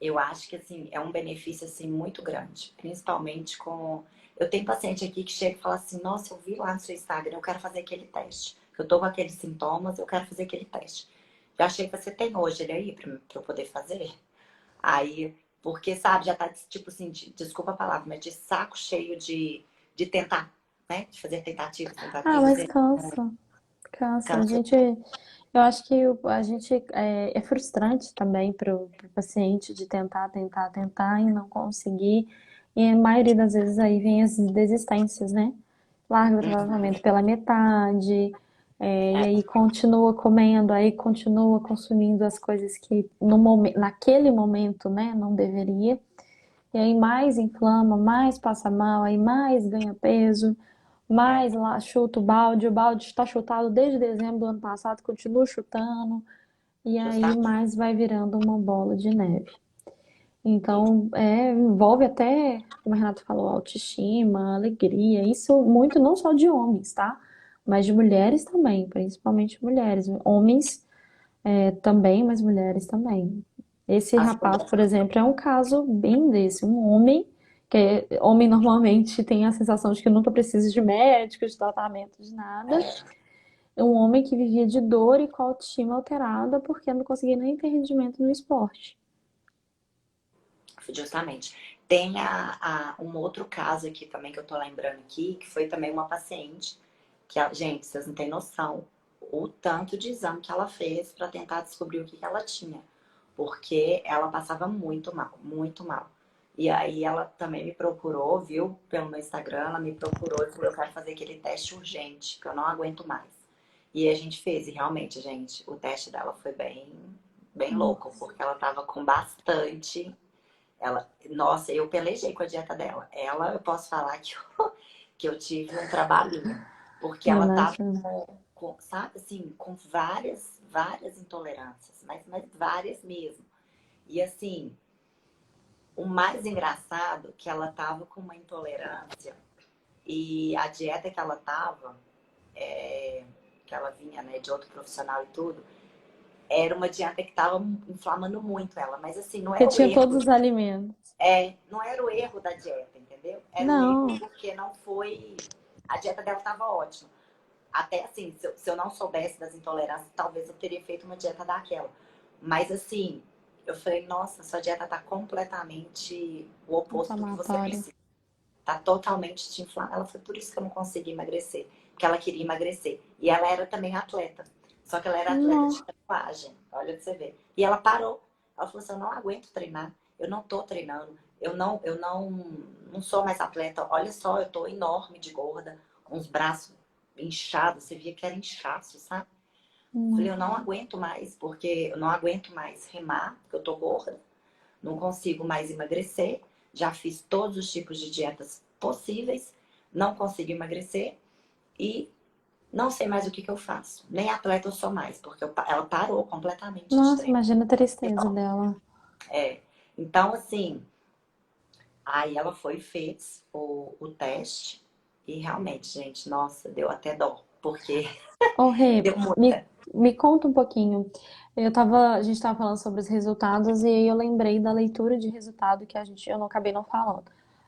eu acho que assim é um benefício assim muito grande, principalmente com eu tenho paciente aqui que chega e fala assim: "Nossa, eu vi lá no seu Instagram, eu quero fazer aquele teste. Eu tô com aqueles sintomas, eu quero fazer aquele teste". Já achei que você tem hoje ele aí pra eu poder fazer. Aí, porque sabe, já tá tipo assim, desculpa a palavra, mas de saco cheio de tentar, né? De fazer tentativas, Ah, tentativas, mas e cansa. Cansa. A cansa. gente. Eu acho que a gente é frustrante também para o paciente de tentar, tentar, tentar e não conseguir. E a maioria das vezes aí vem as desistências, né? Larga o Uhum. tratamento pela metade, e É, aí continua comendo, aí continua consumindo as coisas que no momento, naquele momento, né, não deveria. E aí mais inflama, mais passa mal, aí mais ganha peso, é, mais lá chuta o balde está chutado desde dezembro do ano passado, continua chutando, e aí justamente. mais vai virando uma bola de neve. Isso. Então, envolve até, como a Renata falou, autoestima, alegria, isso muito não só de homens, tá? Mas de mulheres também, principalmente mulheres. Homens também, mas mulheres também. Esse As rapaz, mulheres. por exemplo, é um caso bem desse. Um homem, homem normalmente tem a sensação de que nunca precisa de médico, de tratamento, de nada. Um homem que vivia de dor e com a autoestima alterada porque não conseguia nem ter rendimento no esporte. Justamente. Tem um outro caso aqui também que eu tô lembrando aqui, que foi também uma paciente que, gente, vocês não têm noção o tanto de exame que ela fez para tentar descobrir o que que ela tinha, porque ela passava muito mal, muito mal. E aí ela também me procurou, viu, pelo meu Instagram, ela me procurou e falou, eu quero fazer aquele teste urgente, que eu não aguento mais. E a gente fez, e realmente, gente, o teste dela foi bem louco, porque ela tava com bastante ela, nossa, eu pelejei com a dieta dela. Ela, eu posso falar que eu tive um trabalhinho, porque Eu ela tava imagino. sabe assim, com várias intolerâncias, mas várias mesmo. E assim, o mais engraçado é que ela tava com uma intolerância e a dieta que ela tava, que ela vinha, né, de outro profissional e tudo, era uma dieta que tava inflamando muito ela. Mas assim, não Porque era o tinha todos erro. os alimentos. Não era o erro da dieta, entendeu? Era o erro Não, porque não foi. A dieta dela estava ótima. Até assim, se eu não soubesse das intolerâncias, talvez eu teria feito uma dieta daquela. Mas assim, eu falei, nossa, sua dieta tá completamente o oposto do que você inflamatório. precisa. Tá totalmente te inflamando. Ela foi por isso que eu não consegui emagrecer. Porque ela queria emagrecer. E ela era também atleta. Só que ela era atleta de Não. tatuagem. Olha pra você ver. E ela parou. Ela falou assim, eu não aguento treinar. Eu não tô treinando. Eu não sou mais atleta. Olha só, eu tô enorme de gorda. Uns braços inchados. Você via que era inchaço, sabe? Falei, eu Não. não aguento mais. Porque eu não aguento mais remar. Porque eu tô gorda. Não consigo mais emagrecer. Já fiz todos os tipos de dietas possíveis, não consigo emagrecer e não sei mais o que eu faço. Nem atleta eu sou mais, porque ela parou completamente de Nossa, treinar. imagina a tristeza Então, dela. então, assim, aí ela foi e fez o teste e realmente, gente, nossa, deu até dó, porque Ô, Rê, deu me, muita. me conta um pouquinho. A gente estava falando sobre os resultados e aí eu lembrei da leitura de resultado que eu não acabei não falando.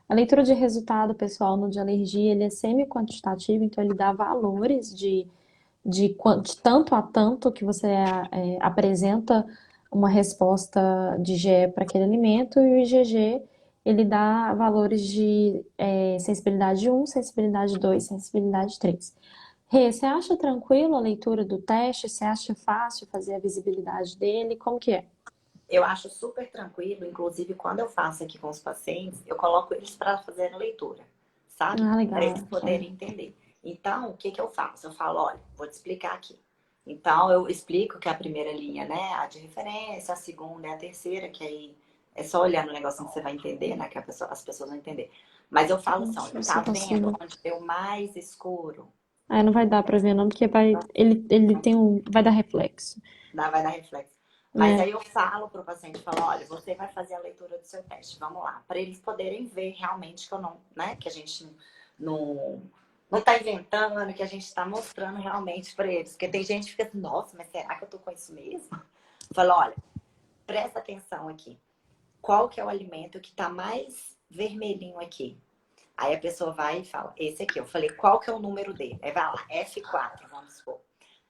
A leitura de resultado, pessoal, no de alergia, ele é semi-quantitativo, então ele dá valores de tanto a tanto que você apresenta uma resposta de IgE para aquele alimento e o IgG ele dá valores de sensibilidade 1, sensibilidade 2, sensibilidade 3. Rê, você acha tranquilo a leitura do teste? Você acha fácil fazer a visibilidade dele? Como que é? Eu acho super tranquilo, inclusive quando eu faço aqui com os pacientes, eu coloco eles para fazer a leitura, sabe? Ah, Para eles legal. poderem entender. Então, o que que eu faço? Eu falo, olha, vou te explicar aqui. Então, eu explico que a primeira linha, né, a de referência, a segunda é a terceira, que aí é só olhar no negocinho que você vai entender, né, que as pessoas vão entender. Mas eu falo assim, Deixa eu olha, ver se tá eu vendo consigo. onde deu mais escuro? Ah, não vai dar pra ver não, porque ele tem vai dar reflexo. Vai dar reflexo. Mas É. aí eu falo para o paciente, falo, olha, você vai fazer a leitura do seu teste, vamos lá, para eles poderem ver realmente que eu não, né, que a gente não não está inventando, que a gente está mostrando realmente para eles, porque tem gente que fica assim, nossa, mas será que eu tô com isso mesmo? Falo, olha, presta atenção aqui, qual que é o alimento que está mais vermelhinho aqui? Aí a pessoa vai e fala, esse aqui. Eu falei, qual que é o número dele? Aí vai lá, F4, vamos supor.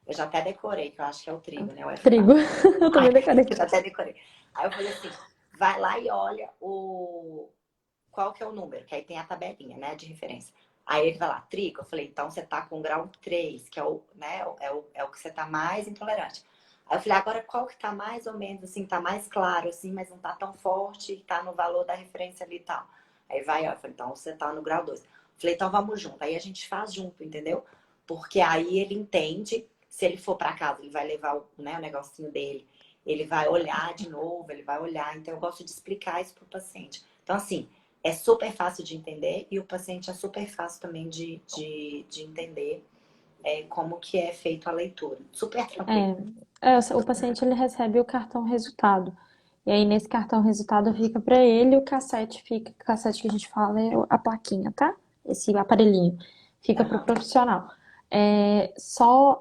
Eu já até decorei, que eu acho que é o trigo, né? O Trigo. F4. Eu Aí, também decorei. eu já até decorei. Aí eu falei assim, vai lá e olha qual que é o número, que aí tem a tabelinha, né, de referência. Aí ele vai lá, trigo. Eu falei, então você tá com grau 3, que é o, né, é o que você tá mais intolerante. Aí eu falei, agora qual que tá mais ou menos assim, tá mais claro assim, mas não tá tão forte, tá no valor da referência ali e tal. Aí vai, ó, eu falei, então você tá no grau 2. Eu falei, então vamos junto. Aí a gente faz junto, entendeu? Porque aí ele entende, se ele for para casa, ele vai levar né, o negocinho dele, ele vai olhar de novo, ele vai olhar. Então eu gosto de explicar isso pro paciente. Então, assim, é super fácil de entender e o paciente é super fácil também de entender como que é feito a leitura. Super tranquilo. O paciente ele recebe o cartão resultado. E aí nesse cartão resultado fica para ele, o cassete fica, o cassete que a gente fala é a plaquinha, tá? Esse aparelhinho fica para o Aham. profissional. Só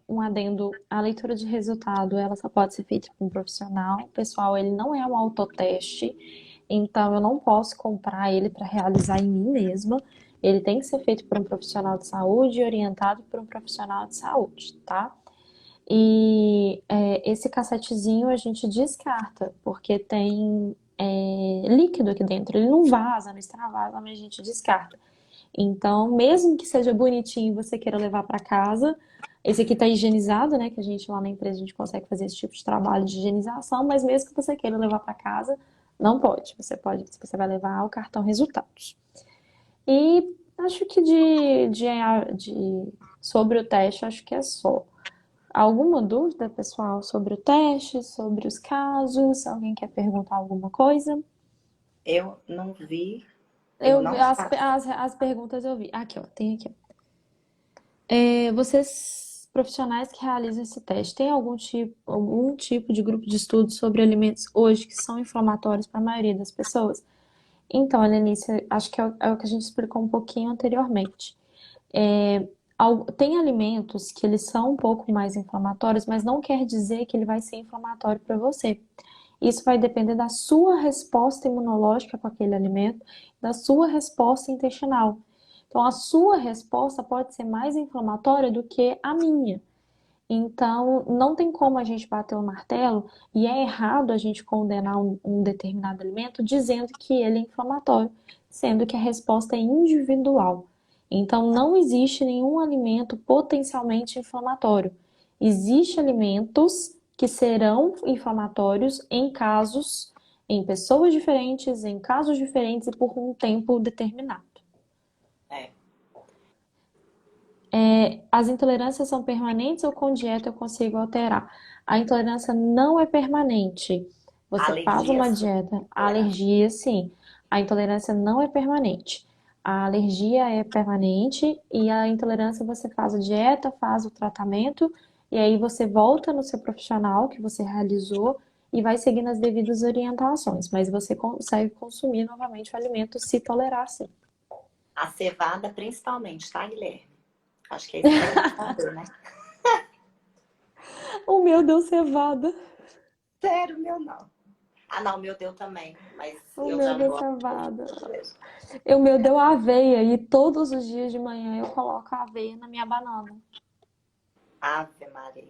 um adendo, a leitura de resultado, ela só pode ser feita por um profissional. Pessoal, ele não é um autoteste, então eu não posso comprar ele para realizar em mim mesma. Ele tem que ser feito por um profissional de saúde e orientado por um profissional de saúde, tá? E esse cassetezinho a gente descarta, porque tem líquido aqui dentro. Ele não vaza, não extravasa, mas a gente descarta. Então, mesmo que seja bonitinho e você queira levar para casa, esse aqui tá higienizado, né? Que a gente lá na empresa a gente consegue fazer esse tipo de trabalho de higienização, mas mesmo que você queira levar para casa, não pode. Você pode, você vai levar o cartão resultados. E acho que sobre o teste, acho que é só. Alguma dúvida, pessoal, sobre o teste, sobre os casos? Alguém quer perguntar alguma coisa? Eu não vi, eu não faço. As perguntas eu vi. Aqui, ó, tem aqui. Ó. Vocês, profissionais que realizam esse teste, tem algum tipo de grupo de estudo sobre alimentos hoje que são inflamatórios para a maioria das pessoas? Então, Helenice, acho que é o que a gente explicou um pouquinho anteriormente. É, Tem alimentos que eles são um pouco mais inflamatórios, mas não quer dizer que ele vai ser inflamatório para você. Isso vai depender da sua resposta imunológica com aquele alimento, da sua resposta intestinal. Então, a sua resposta pode ser mais inflamatória do que a minha. Então, não tem como a gente bater o martelo e é errado a gente condenar um determinado alimento dizendo que ele é inflamatório, sendo que a resposta é individual. Então, não existe nenhum alimento potencialmente inflamatório. Existem alimentos que serão inflamatórios em pessoas diferentes, em casos diferentes e por um tempo determinado. É. As intolerâncias são permanentes ou com dieta eu consigo alterar? A intolerância não é permanente. Você faz Alergia, uma super dieta, a intolerância. alergia sim. A intolerância não é permanente. A alergia é permanente e a intolerância você faz a dieta, faz o tratamento e aí você volta no seu profissional que você realizou e vai seguindo as devidas orientações, mas você consegue consumir novamente o alimento se tolerar sim. A cevada, principalmente, tá, Guilherme? Acho que é isso que você quer saber, né? O meu deu cevada. Sério, meu não. Ah, não, meu deu também, mas O eu meu já não deu gosto cevada. muito mesmo. O meu deu aveia e todos os dias de manhã eu coloco a aveia na minha banana. Ave Maria.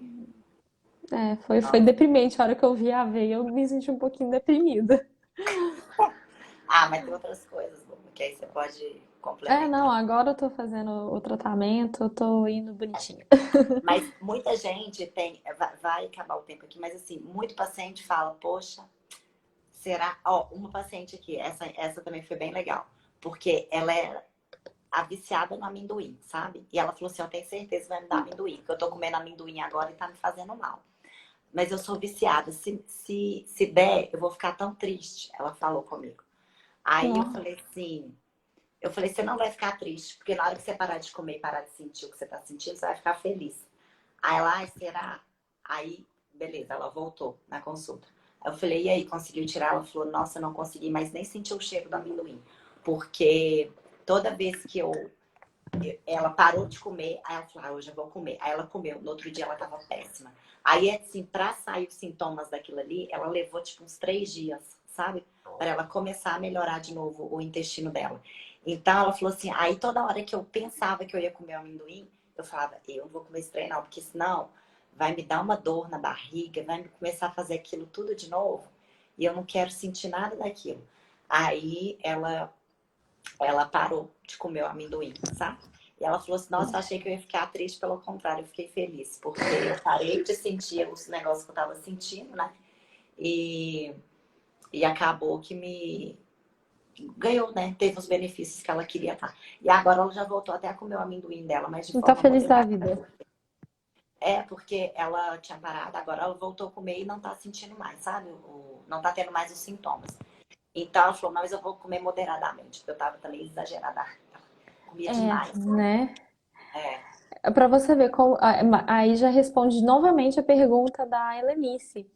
Foi Nossa. deprimente a hora que eu vi a aveia, eu me senti um pouquinho deprimida. Ah, mas tem outras coisas, Luma, que aí você pode Não, complementar. agora eu tô fazendo o tratamento, eu tô indo bonitinho. Mas muita gente tem, vai acabar o tempo aqui, mas assim, muito paciente fala, poxa, será? Ó, uma paciente aqui, essa também foi bem legal, porque ela é a viciada no amendoim, sabe? E ela falou assim, eu tenho certeza que vai me dar amendoim, porque eu tô comendo amendoim agora e tá me fazendo mal. Mas eu sou viciada, se der, eu vou ficar tão triste, ela falou comigo. Aí Não. eu falei, você não vai ficar triste, porque na hora que você parar de comer e parar de sentir o que você tá sentindo, você vai ficar feliz. Aí ela, ai, será? Aí, beleza, ela voltou na consulta. Aí eu falei, e aí, conseguiu tirar? Ela falou, nossa, eu não consegui mais nem sentir o cheiro do amendoim. Porque toda vez que ela parou de comer, aí ela falou, ah, hoje eu vou comer. Aí ela comeu, no outro dia ela tava péssima. Aí, assim, pra sair os sintomas daquilo ali, ela levou, tipo, uns 3 dias, sabe? Para ela começar a melhorar de novo o intestino dela. Então, ela falou assim, aí toda hora que eu pensava que eu ia comer o amendoim, eu falava, eu não vou comer esse trem não, porque senão vai me dar uma dor na barriga, vai me começar a fazer aquilo tudo de novo, e eu não quero sentir nada daquilo. Aí, ela ela parou de comer o amendoim, sabe? E ela falou assim, nossa, eu achei que eu ia ficar triste, pelo contrário, eu fiquei feliz, porque eu parei de sentir os negócios que eu tava sentindo, né? E, e acabou que me ganhou, né? Teve os benefícios que ela queria estar. E agora ela já voltou até a comer o amendoim dela, mas de Não tá forma feliz da moderada. vida. É, porque ela tinha parado, agora ela voltou a comer e não tá sentindo mais, sabe? Não tá tendo mais os sintomas. Então ela falou, mas eu vou comer moderadamente, porque eu tava também exagerada. Comia É, demais. né? É, Para você ver como. Aí já responde novamente a pergunta da Helenice,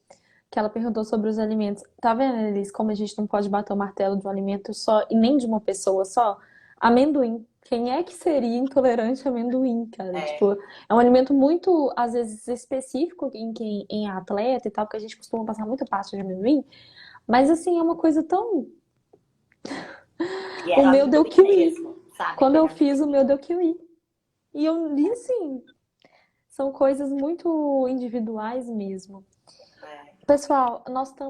que ela perguntou sobre os alimentos. Tá vendo, Helenice, como a gente não pode bater o martelo de um alimento só e nem de uma pessoa só? Amendoim. Quem é que seria intolerante a amendoim, cara? é, Tipo, é um alimento muito, às vezes, específico em atleta e tal, porque a gente costuma passar muita pasta de amendoim. Mas, assim, é uma coisa tão. e O era meu deu amendoim kiwi. mesmo, sabe? Quando Aquele eu fiz, amendoim. o meu deu kiwi. E assim, são coisas muito individuais mesmo. É. Pessoal, nós estamos